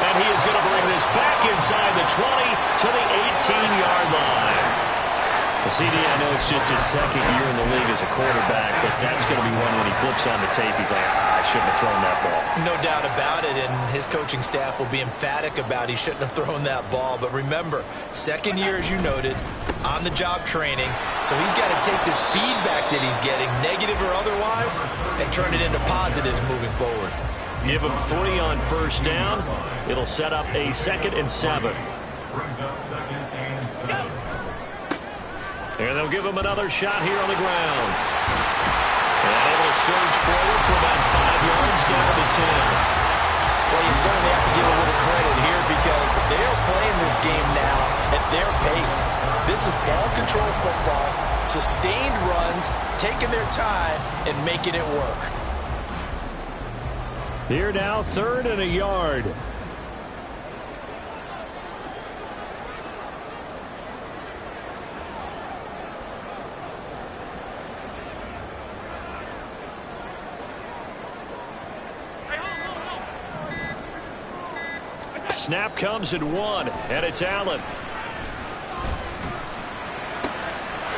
And he is going to bring this back inside the 20 to the 18-yard line. The CD, I know it's just his 2nd year in the league as a quarterback, but that's going to be one when he flips on the tape. He's like, I shouldn't have thrown that ball. No doubt about it, and his coaching staff will be emphatic about he shouldn't have thrown that ball. But remember, 2nd year, as you noted, on-the-job training, so he's got to take this feedback that he's getting, negative or otherwise, and turn it into positives moving forward. Give him 3 on 1st down. It'll set up a 2nd and 7. Brings up 2nd and 7. And they'll give him another shot here on the ground. And able to surge forward for about 5 yards down to the 10. Well, you certainly have to give a little credit here because they are playing this game now at their pace. This is ball control football, sustained runs, taking their time and making it work. Here now, 3rd and a yard. Snap comes at 1, and it's Allen.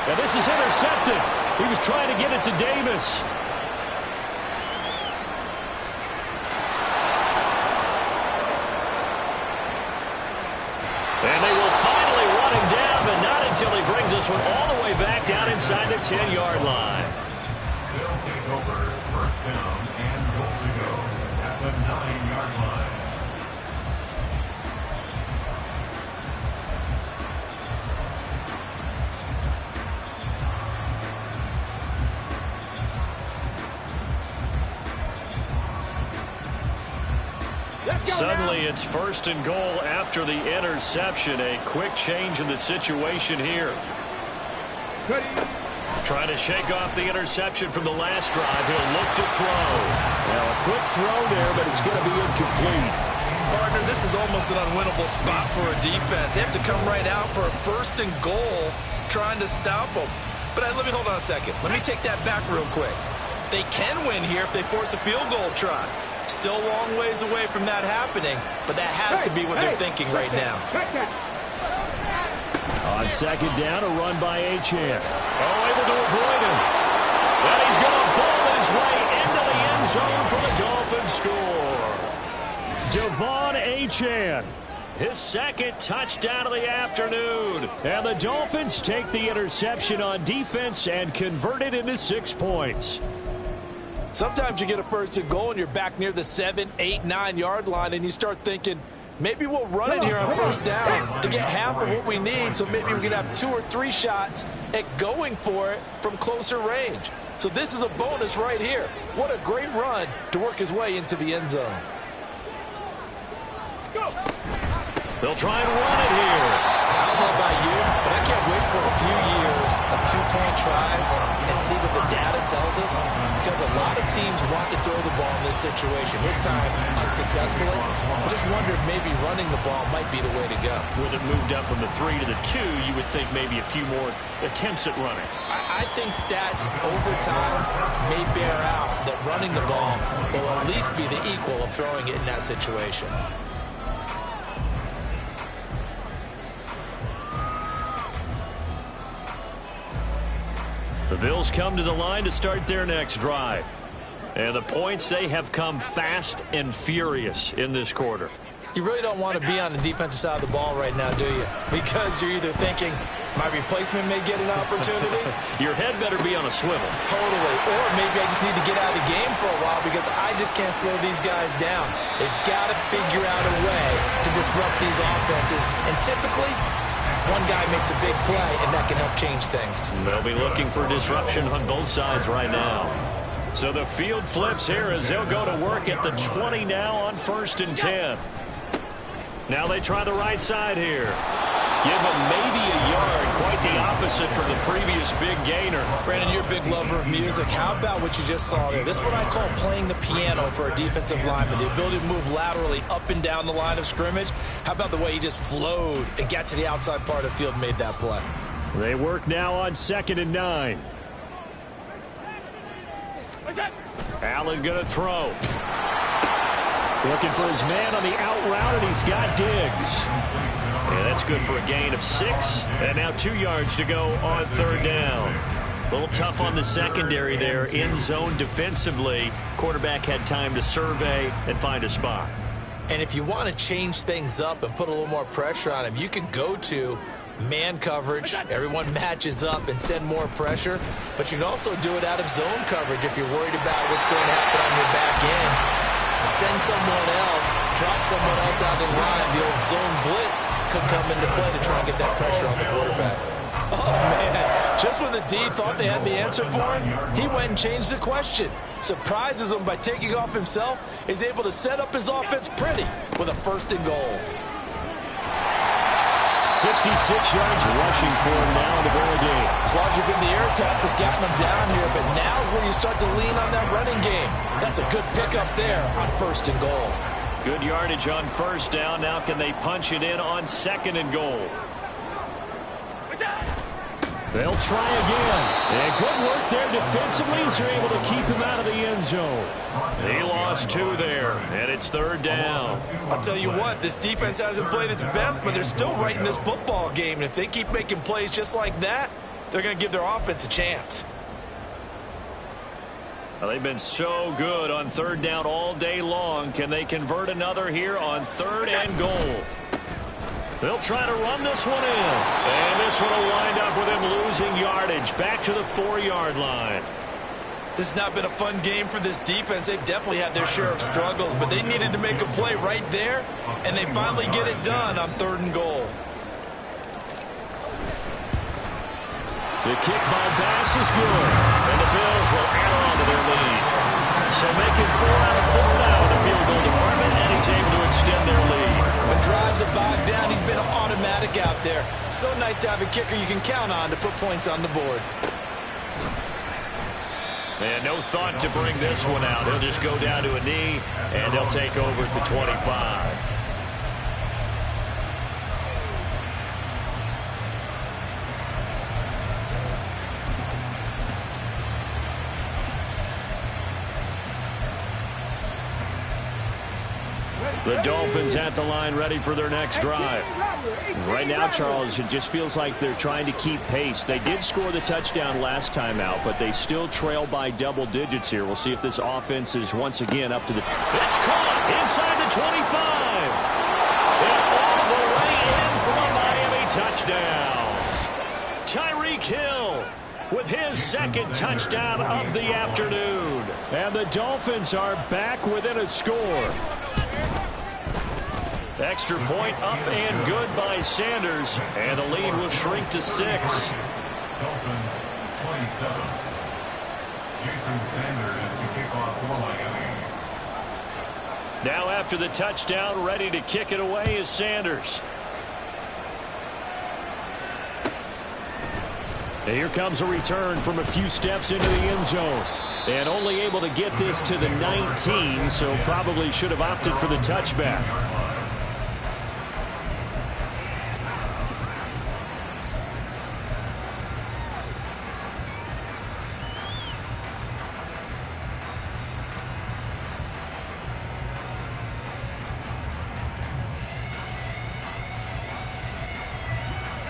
And this is intercepted. He was trying to get it to Davis. And they will finally run him down, but not until he brings this one all the way back down inside the 10-yard line. They'll take over 1st down and goal to go at the 9-yard line. Suddenly it's 1st and goal after the interception. A quick change in the situation here. Trying to shake off the interception from the last drive. He'll look to throw. Well, a quick throw there, but it's going to be incomplete. Partner, this is almost an unwinnable spot for a defense. They have to come right out for a 1st and goal trying to stop them. But let me hold on a second. Let me take that back real quick. They can win here if they force a field goal try. Still a long ways away from that happening, but that has to be what they're thinking right now. On 2nd down, a run by Achane. Oh, able to avoid him. And he's going to ball his way into the end zone for the Dolphins score. Devon Achane. His 2nd touchdown of the afternoon. And the Dolphins take the interception on defense and convert it into 6 points. Sometimes you get a 1st and goal and you're back near the 7, 8, 9-yard line and you start thinking, maybe we'll run it here on 1st down to get half of what we need, so maybe we can have 2 or 3 shots at going for it from closer range. So this is a bonus right here. What a great run to work his way into the end zone. They'll try and run it here. I don't know about you, but I can't wait for a few years of 2-point tries and see what the data tells us, because a lot of teams want to throw the ball in this situation. This time, unsuccessfully. I just wonder if maybe running the ball might be the way to go. With it moved up from the 3 to the 2, you would think maybe a few more attempts at running. I think stats over time may bear out that running the ball will at least be the equal of throwing it in that situation. The Bills come to the line to start their next drive. And the points, they have come fast and furious in this quarter. You really don't want to be on the defensive side of the ball right now, do you? Because you're either thinking, my replacement may get an opportunity. Your head better be on a swivel. Totally. Or maybe I just need to get out of the game for a while because I just can't slow these guys down. They've got to figure out a way to disrupt these offenses. And typically, one guy makes a big play, and that can help change things. They'll be looking for disruption on both sides right now. So the field flips here as they'll go to work at the 20 now on 1st and 10. Now they try the right side here. Give him maybe a yard. Quite the opposite from the previous big gainer. Brandon, you're a big lover of music. How about what you just saw there? This is what I call playing the piano for a defensive lineman. The ability to move laterally up and down the line of scrimmage. How about the way he just flowed and got to the outside part of the field and made that play? They work now on 2nd and 9. Allen going to throw. Looking for his man on the out route, and he's got Diggs. Yeah, that's good for a gain of 6. And now 2 yards to go on 3rd down. A little tough on the secondary there. In zone defensively. Quarterback had time to survey and find a spot. And if you want to change things up and put a little more pressure on him, you can go to man coverage. Everyone matches up and send more pressure. But you can also do it out of zone coverage if you're worried about what's going to happen on your back end. Send someone else, drop someone else out of the line. The old zone blitz could come into play to try and get that pressure on the quarterback. Oh, man. Just when the D thought they had the answer for him, he went and changed the question. Surprises him by taking off himself. He's able to set up his offense pretty with a 1st and goal. 66 yards rushing for him now in the ball game. As long as you've been the air attack that's gotten him down here, but now is where you start to lean on that running game. That's a good pickup there on 1st and goal. Good yardage on 1st down. Now can they punch it in on 2nd and goal? They'll try again. And good work there defensively as they're able to keep him out of the end zone. He lost 2 there, and it's 3rd down. I'll tell you what, this defense hasn't played its best, but they're still right in this football game. And if they keep making plays just like that, they're going to give their offense a chance. Well, they've been so good on 3rd down all day long. Can they convert another here on 3rd and goal? They'll try to run this one in. And this one will wind up with him losing yardage back to the 4-yard line. This has not been a fun game for this defense. They've definitely had their share of struggles, but they needed to make a play right there, and they finally get it done on 3rd and goal. The kick by Bass is good, and the Bills will add on to their lead. So making 4 out of 4 now in the field goal department, and he's able to extend their lead. When drives have bogged down, he's been automatic out there. So nice to have a kicker you can count on to put points on the board. And no thought to bring this one out. He'll just go down to a knee, and they'll take over at the 25. The Dolphins at the line, ready for their next drive. Right now, Charles, it just feels like they're trying to keep pace. They did score the touchdown last time out, but they still trail by double digits here. We'll see if this offense is once again up to the... It's caught inside the 25. And all the way in for a Miami touchdown. Tyreek Hill with his second touchdown of the afternoon. And the Dolphins are back within a score. Extra point up and good by Sanders, and the lead will shrink to 6. Dolphins 27. Jason Sanders to kick off for Miami. Now after the touchdown, ready to kick it away is Sanders. And here comes a return from a few steps into the end zone. And only able to get this to the 19, so probably should have opted for the touchback.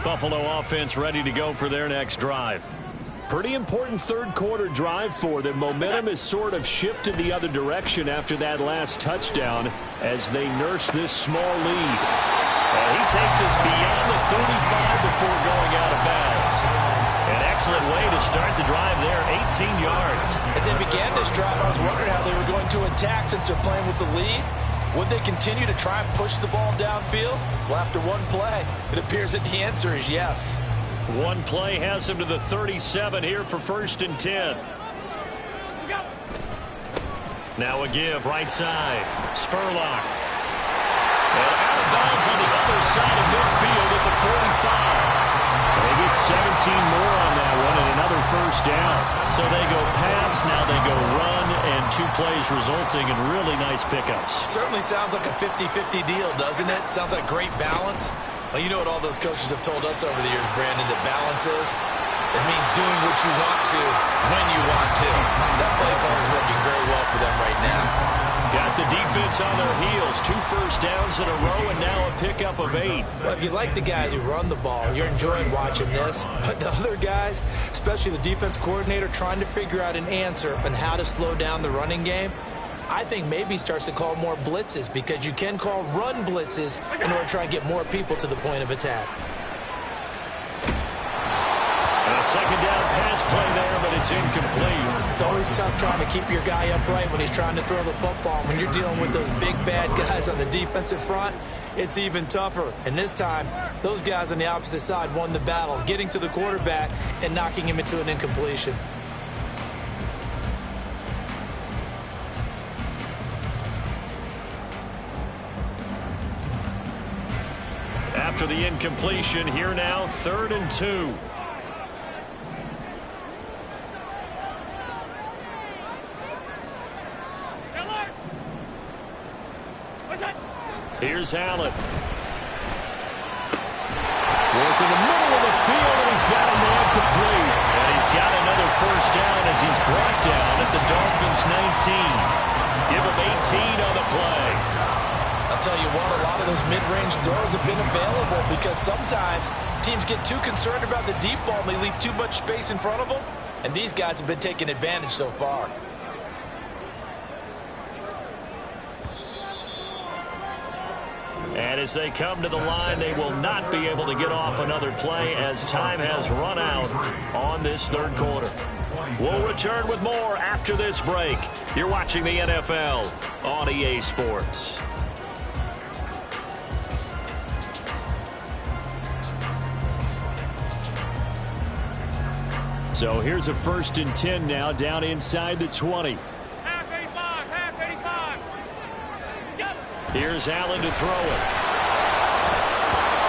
Buffalo offense ready to go for their next drive. Pretty important third quarter drive for them. Momentum has sort of shifted the other direction after that last touchdown as they nurse this small lead. And he takes us beyond the 35 before going out of bounds. An excellent way to start the drive there, 18 yards. As they began this drive, I was wondering how they were going to attack since they're playing with the lead. Would they continue to try and push the ball downfield? Well, after one play, it appears that the answer is yes. One play has him to the 37 here for 1st and 10. Now a give right side. Spurlock. And out of bounds on the other side of midfield at the 45. They get 17 more on that one and another 1st down. So they go pass, now they go run, and 2 plays resulting in really nice pickups. Certainly sounds like a 50-50 deal, doesn't it? Sounds like great balance. Well, you know what all those coaches have told us over the years, Brandon, that balance is? It means doing what you want to, when you want to. That play call is working very well for them right now. Got the defense on their heels. 2 first downs in a row, and now a pickup of 8. Well, if you like the guys who run the ball, you're enjoying watching this. But the other guys, especially the defense coordinator, trying to figure out an answer on how to slow down the running game, I think maybe starts to call more blitzes, because you can call run blitzes in order to try and get more people to the point of attack. And a second down pass play there, but it's incomplete. It's always tough trying to keep your guy upright when he's trying to throw the football. When you're dealing with those big, bad guys on the defensive front, it's even tougher. And this time, those guys on the opposite side won the battle, getting to the quarterback and knocking him into an incompletion. After the incompletion, here now, 3rd and 2. Here's Allen. Working the middle of the field, and he's got a man complete. And he's got another 1st down as he's brought down at the Dolphins' 19. Give him 18 on the play. I'll tell you what, a lot of those mid-range throws have been available because sometimes teams get too concerned about the deep ball and they leave too much space in front of them. And these guys have been taking advantage so far. And as they come to the line, they will not be able to get off another play as time has run out on this 3rd quarter. We'll return with more after this break. You're watching the NFL on EA Sports. So here's a 1st and 10 now, down inside the 20. Half 85, half 85. Go. Here's Allen to throw it.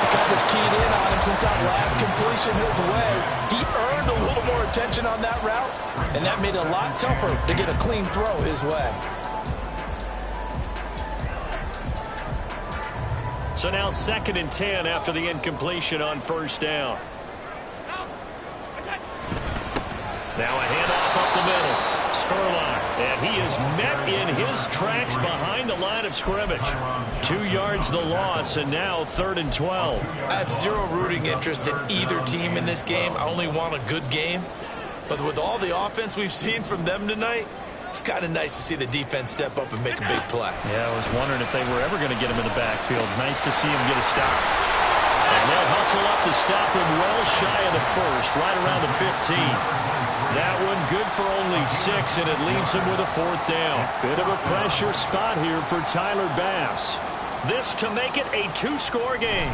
The coverage keyed in on him since that last completion his way. He earned a little more attention on that route, and that made it a lot tougher to get a clean throw his way. So now 2nd and 10 after the incompletion on first down. Now a handoff up the middle. Spurlock, and he is met in his tracks behind the line of scrimmage. 2 yards the loss, and now 3rd and 12. I have zero rooting interest in either team in this game. I only want a good game. But with all the offense we've seen from them tonight, it's kind of nice to see the defense step up and make a big play. Yeah, I was wondering if they were ever going to get him in the backfield. Nice to see him get a stop. And they'll hustle up to stop him well shy of the first, right around the 15. That one good for only 6, and it leaves him with a 4th down. Bit of a pressure spot here for Tyler Bass. This to make it a 2-score game.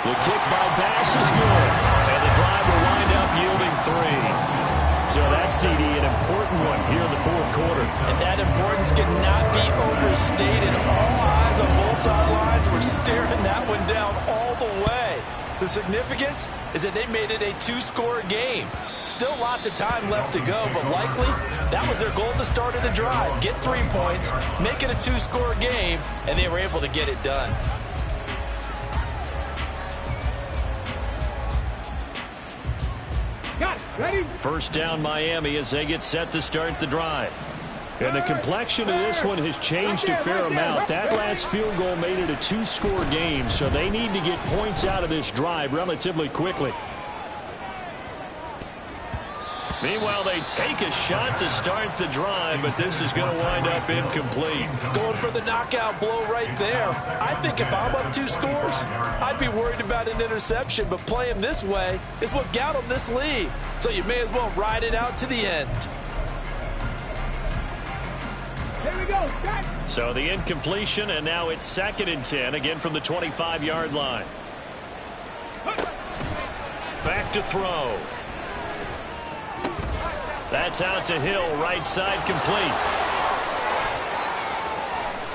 The kick by Bass is good, and the drive will wind up yielding 3. So that CD, an important one here in the 4th quarter. And that importance cannot be overstated. All eyes on both sidelines were staring that one down all the way. The significance is that they made it a 2-score game. Still lots of time left to go, but likely that was their goal at the start of the drive. Get 3 points, make it a 2-score game, and they were able to get it done. Got it. Ready? First down Miami as they get set to start the drive. And the complexion of this one has changed a fair amount. That last field goal made it a 2-score game, so they need to get points out of this drive relatively quickly. Meanwhile, they take a shot to start the drive, but this is going to wind up incomplete. Going for the knockout blow right there. I think if I'm up 2 scores, I'd be worried about an interception, but playing this way is what got them this lead. So you may as well ride it out to the end. Here we go. Start. So the incompletion, and now it's 2nd and 10, again from the 25-yard line. Back to throw. That's out to Hill, right side complete.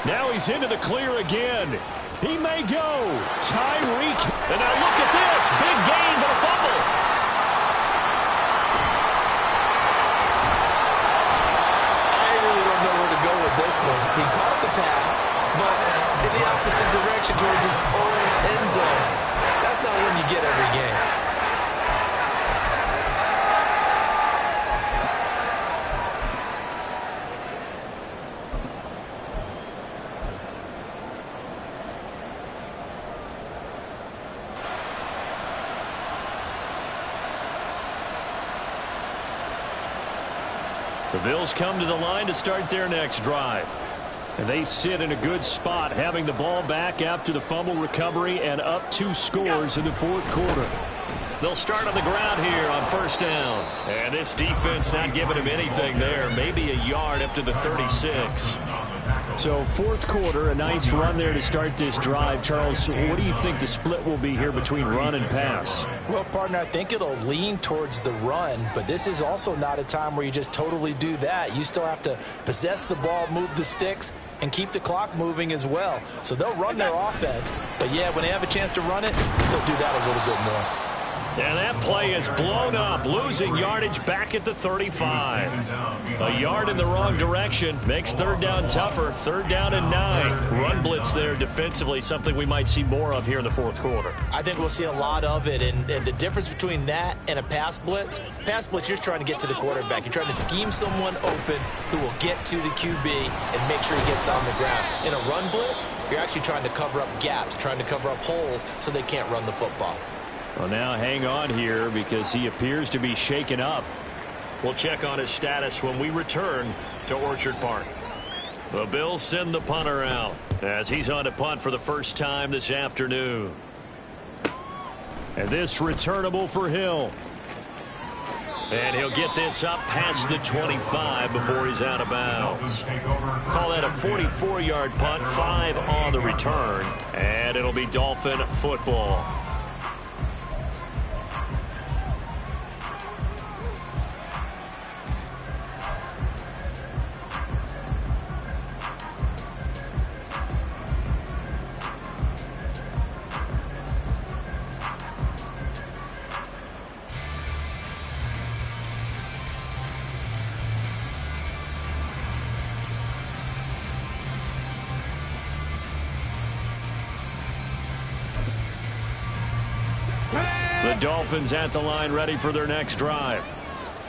Now he's into the clear again. He may go. Tyreek. And now look at this. Big gain, but a fumble. I really don't know where to go with this one. He caught the pass, but in the opposite direction towards his own end zone. That's not one you get every game. The Bills come to the line to start their next drive. And they sit in a good spot, having the ball back after the fumble recovery and up 2 scores in the 4th quarter. They'll start on the ground here on first down. And this defense not giving him anything there. Maybe a yard up to the 36. So 4th quarter, a nice run there to start this drive. Charles, what do you think the split will be here between run and pass? Well, partner, I think it'll lean towards the run, but this is also not a time where you just totally do that. You still have to possess the ball, move the sticks, and keep the clock moving as well. So they'll run their offense, but yeah, when they have a chance to run it, they'll do that a little bit more. And that play is blown up, losing yardage back at the 35. A yard in the wrong direction makes 3rd down tougher. 3rd down and 9. Run blitz there defensively, something we might see more of here in the 4th quarter. I think we'll see a lot of it, and the difference between that and a pass blitz, you're just trying to get to the quarterback. You're trying to scheme someone open who will get to the QB and make sure he gets on the ground. In a run blitz, you're actually trying to cover up gaps, trying to cover up holes so they can't run the football. Well, now hang on here because he appears to be shaken up. We'll check on his status when we return to Orchard Park. The Bills send the punter out as he's on to punt for the first time this afternoon. And this returnable for Hill. And he'll get this up past the 25 before he's out of bounds. Call that a 44-yard punt, 5 on the return. And it'll be Dolphin football. Dolphins at the line ready for their next drive.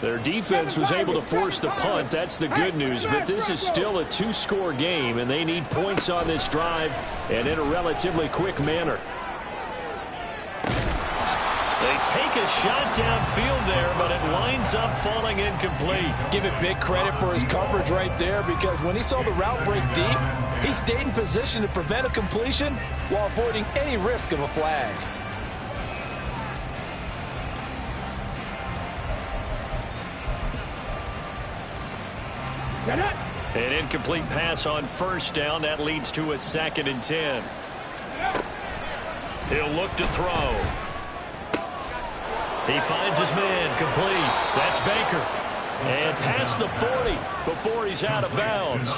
Their defense was able to force the punt. That's the good news. But this is still a two-score game, and they need points on this drive and in a relatively quick manner. They take a shot downfield there, but it winds up falling incomplete. Give it big credit for his coverage right there, because when he saw the route break deep, he stayed in position to prevent a completion while avoiding any risk of a flag. An incomplete pass on first down. That leads to a 2nd and 10. He'll look to throw. He finds his man complete. That's Baker. And past the 40 before he's out of bounds.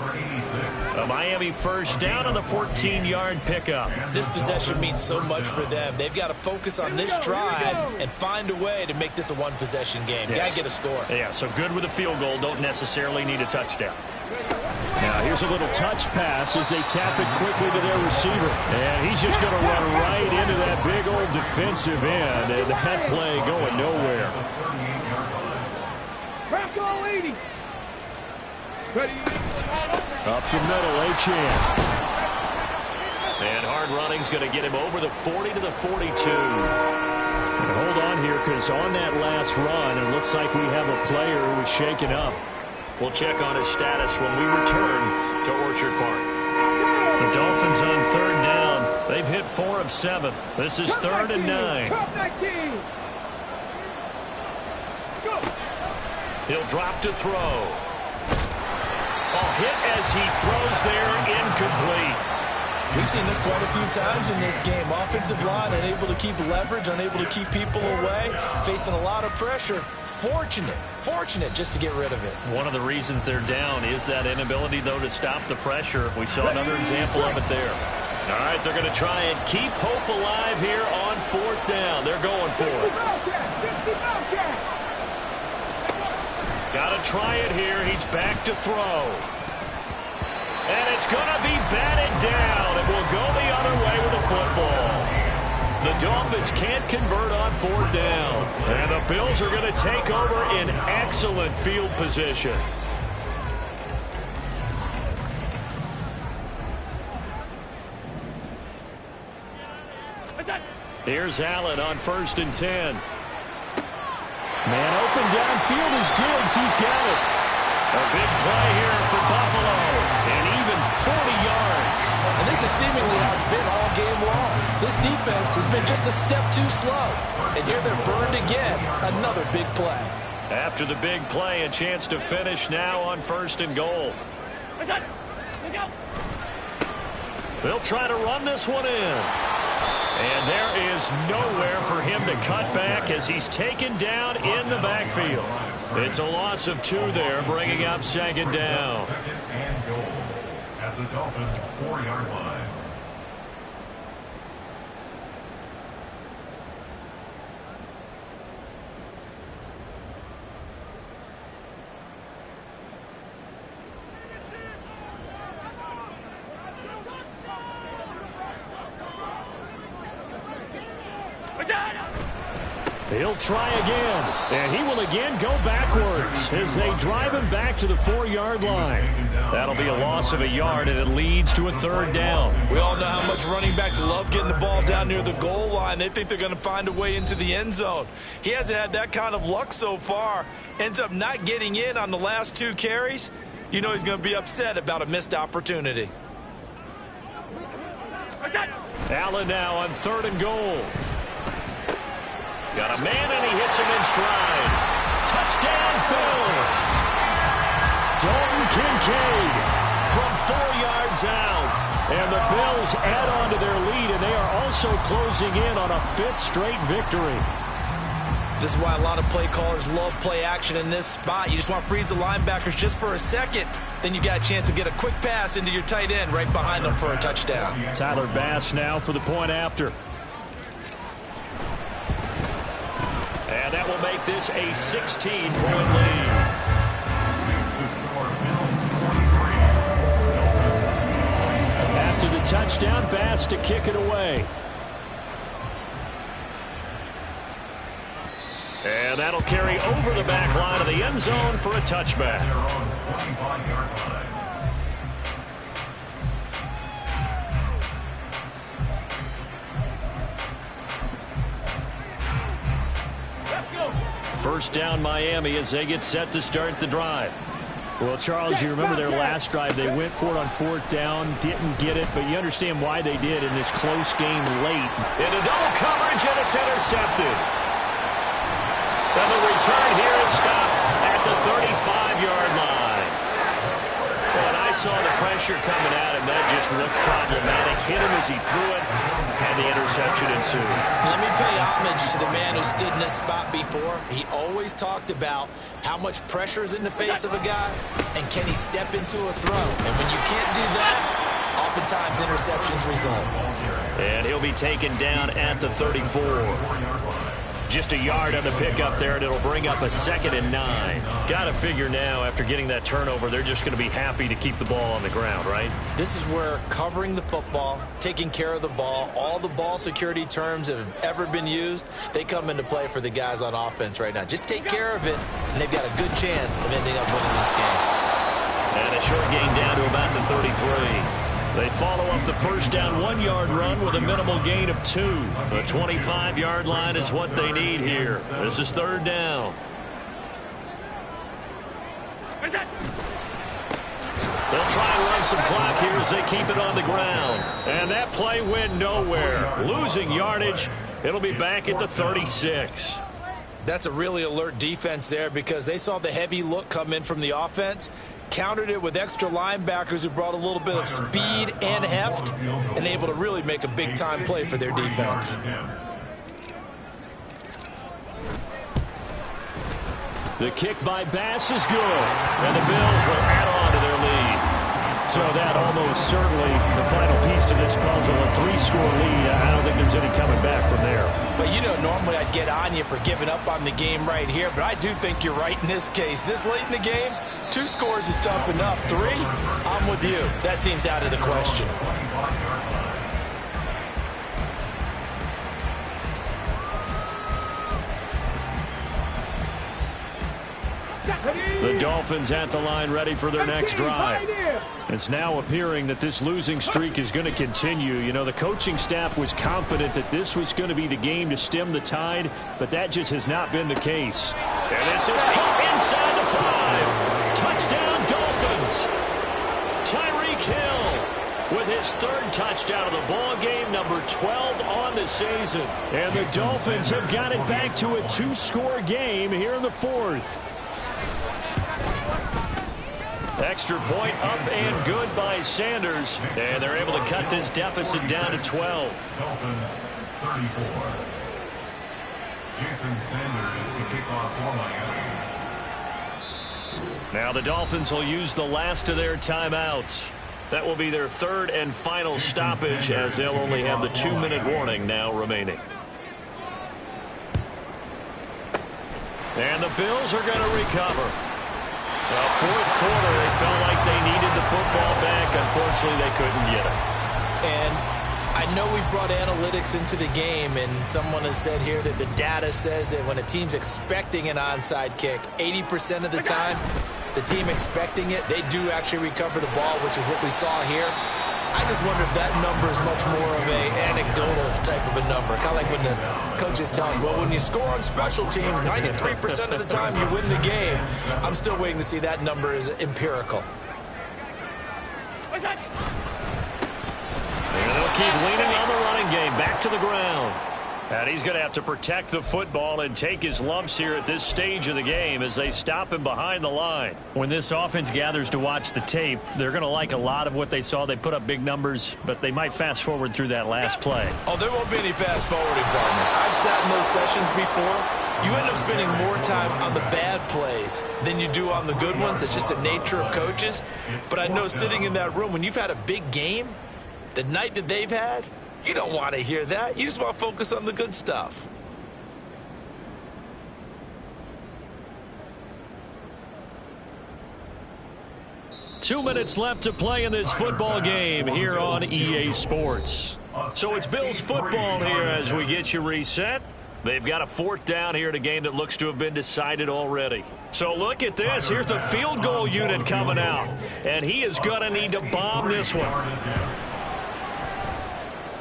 A Miami first down on the 14-yard pickup. This possession means so much for them. They've got to focus on this drive and find a way to make this a one-possession game. Yes. Got to get a score. Yeah, so good with a field goal. Don't necessarily need a touchdown. Now here's a little touch pass as they tap it quickly to their receiver. And he's just going to run right into that big old defensive end. And that play going nowhere. Bronco 80. Up the middle, Achane. And hard running's going to get him over the 40 to the 42. And hold on here, because on that last run, it looks like we have a player who was shaken up. We'll check on his status when we return to Orchard Park. The Dolphins on 3rd down. They've hit 4 of 7. This is 3rd and 9. He'll drop to throw. Hit as he throws there, incomplete. We've seen this quite a few times in this game. Offensive line unable to keep leverage, unable to keep people away, facing a lot of pressure. Fortunate just to get rid of it. One of the reasons they're down is that inability, though, to stop the pressure. We saw another example of it there. All right, they're going to try and keep hope alive here on 4th down. They're going for it. Got to try it here. He's back to throw. And it's going to be batted down. It will go the other way with the football. The Dolphins can't convert on 4th down. And the Bills are going to take over in excellent field position. Here's Allen on 1st and 10. Man open downfield is Diggs. He's got it. A big play here for Buffalo. And even 40 yards. And this is seemingly how it's been all game long. This defense has been just a step too slow. And here they're burned again. Another big play. After the big play, a chance to finish now on 1st and goal. They'll try to run this one in. And there is nowhere for him to cut back as he's taken down in the backfield. It's a loss of 2 there, bringing up 2nd down. 2nd and goal at the Dolphins' 4-yard line. He'll try again, and he will again go backwards as they drive him back to the 4-yard line. That'll be a loss of a yard, and it leads to a 3rd down. We all know how much running backs love getting the ball down near the goal line. They think they're going to find a way into the end zone. He hasn't had that kind of luck so far. Ends up not getting in on the last 2 carries. You know he's going to be upset about a missed opportunity. Allen now on 3rd and goal. Got a man, and he hits him in stride. Touchdown, Bills. Dalton Kincaid From 4 yards out. And the Bills add on to their lead, and they are also closing in on a 5th straight victory. This is why a lot of play callers love play action in this spot. You just want to freeze the linebackers just for a second. Then you got a chance to get a quick pass into your tight end right behind them for a touchdown. Tyler Bass now for the point after. And that will make this a 16-point lead. After the touchdown, Bass to kick it away. And that'll carry over the back line of the end zone for a touchback. First down Miami as they get set to start the drive. Well, Charles, you remember their last drive. They went for it on fourth down, didn't get it, but you understand why they did in this close game late. Into double coverage, and it's intercepted. And the return here is stopped at the 35-yard line. And I saw the pressure coming at him. That just looked problematic. Hit him as he threw it, and the interception ensued. Let me pay homage to the man who stood in this spot before. He always talked about how much pressure is in the face of a guy, and can he step into a throw. And when you can't do that, oftentimes interceptions result. And he'll be taken down at the 34. Just a yard on the pickup there, and it'll bring up a 2nd and 9. Got to figure now, after getting that turnover, they're just going to be happy to keep the ball on the ground, right? This is where covering the football, taking care of the ball, all the ball security terms that have ever been used, they come into play for the guys on offense right now. Just take care of it, and they've got a good chance of ending up winning this game. And a short gain down to about the 33. They follow up the first down 1-yard run with a minimal gain of 2. The 25-yard line is what they need here. This is 3rd down. They'll try and run some clock here as they keep it on the ground. And that play went nowhere. Losing yardage. It'll be back at the 36. That's a really alert defense there because they saw the heavy look come in from the offense, countered it with extra linebackers who brought a little bit of speed and heft, and able to really make a big-time play for their defense. The kick by Bass is good, and the Bills will add on to their lead. So that almost certainly the final piece to this puzzle, a 3-score lead. I don't think there's any coming back from there. But, you know, normally I'd get on you for giving up on the game right here, but I do think you're right in this case. This late in the game, 2 scores is tough enough. 3, I'm with you. That seems out of the question. The Dolphins at the line ready for their next drive. It's now appearing that this losing streak is going to continue. You know, the coaching staff was confident that this was going to be the game to stem the tide, but that just has not been the case. And this is caught inside the 5. Touchdown, Dolphins. Tyreek Hill with his 3rd touchdown of the ball game, number 12 on the season. And the Dolphins have got it back to a 2-score game here in the 4th. Extra point up and good by Sanders. And they're able to cut this deficit down to 12. Dolphins 34. Jason Sanders to kick off for Miami. Now the Dolphins will use the last of their timeouts. That will be their 3rd and final stoppage, as they'll only have the 2-minute warning now remaining. And the Bills are going to recover. Well, 4th quarter, they felt like they needed the football back. Unfortunately, they couldn't get it. And I know we brought analytics into the game, and someone has said here that the data says that when a team's expecting an onside kick, 80% of the time, the team expecting it, they do actually recover the ball, which is what we saw here. I just wonder if that number is much more of a anecdotal type of a number. Kind of like when the coaches tell us, well, when you score on special teams, 93% of the time you win the game. I'm still waiting to see that number is empirical. And they'll keep leaning on the running game. Back to the ground. And he's going to have to protect the football and take his lumps here at this stage of the game as they stop him behind the line. When this offense gathers to watch the tape, they're going to like a lot of what they saw. They put up big numbers, but they might fast forward through that last play. Oh, there won't be any fast forwarding, partner. I've sat in those sessions before. You end up spending more time on the bad plays than you do on the good ones. It's just the nature of coaches. But I know sitting in that room, when you've had a big game, the night that they've had, you don't want to hear that. You just want to focus on the good stuff. Two minutes left to play in this football game here on EA Sports. So it's Bills football here as we get you reset. They've got a 4th down here in a game that looks to have been decided already. So look at this. Here's the field goal unit coming out. And he is going to need to bomb this one.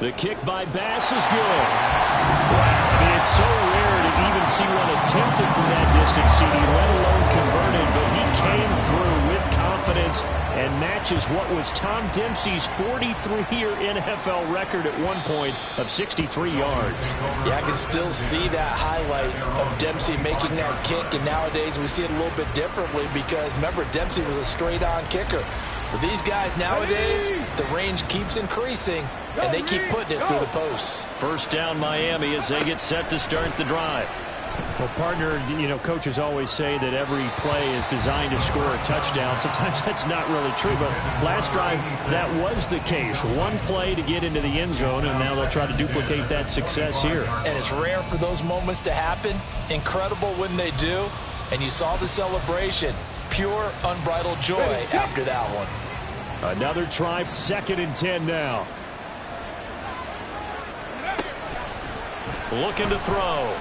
The kick by Bass is good. Wow, I mean, it's so rare to even see one attempted from that distance, CD, let alone converted. But he came through with confidence and matches what was Tom Dempsey's 43-year NFL record at one point of 63 yards. Yeah, I can still see that highlight of Dempsey making that kick, and nowadays we see it a little bit differently because, remember, Dempsey was a straight-on kicker. But these guys nowadays, the range keeps increasing, and they keep putting it through the posts. 1st down Miami as they get set to start the drive. Well, partner, coaches always say that every play is designed to score a touchdown. Sometimes that's not really true, but last drive, that was the case. One play to get into the end zone, and now they'll try to duplicate that success here. And it's rare for those moments to happen. Incredible when they do. And you saw the celebration. Pure, unbridled joy after that one. Another try, 2nd and 10 now. Looking to throw.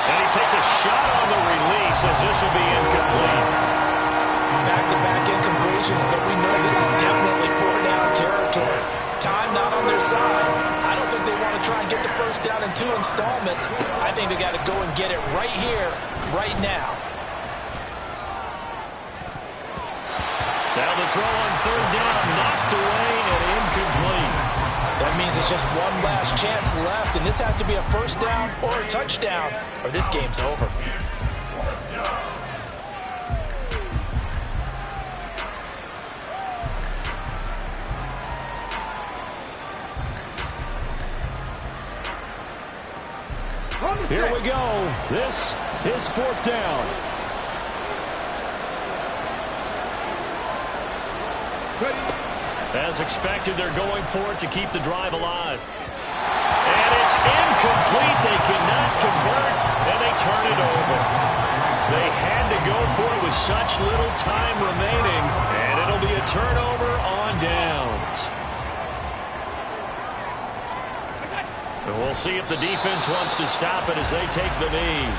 And he takes a shot on the release as this will be incomplete. Back-to-back incompletions, but we know this is definitely 4-down territory. Time not on their side. I don't think they want to try and get the 1st down in 2 installments. I think they got to go and get it right here, right now. Now the throw on 3rd down, knocked away and incomplete. That means it's just one last chance left, and this has to be a 1st down or a touchdown, or this game's over. Here we go. This is 4th down. As expected, they're going for it to keep the drive alive. And it's incomplete. They cannot convert, and they turn it over. They had to go for it with such little time remaining, and it'll be a turnover on downs. And we'll see if the defense wants to stop it as they take the knee.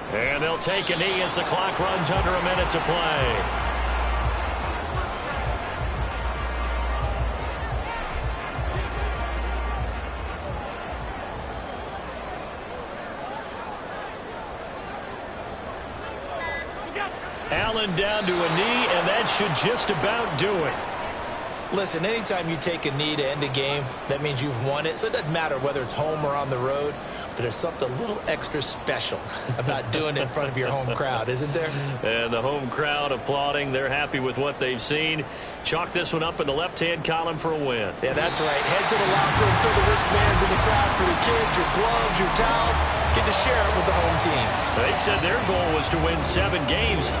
And they'll take a knee as the clock runs under a minute to play. Allen down to a knee, and that should just about do it. Listen, anytime you take a knee to end a game, that means you've won it. So it doesn't matter whether it's home or on the road, but there's something a little extra special about doing it in front of your home crowd, isn't there? And the home crowd applauding. They're happy with what they've seen. Chalk this one up in the left-hand column for a win. Yeah, that's right. Head to the locker room, throw the wristbands in the crowd for the kids, your gloves, your towels. Get to share it with the home team. They said their goal was to win 7 games.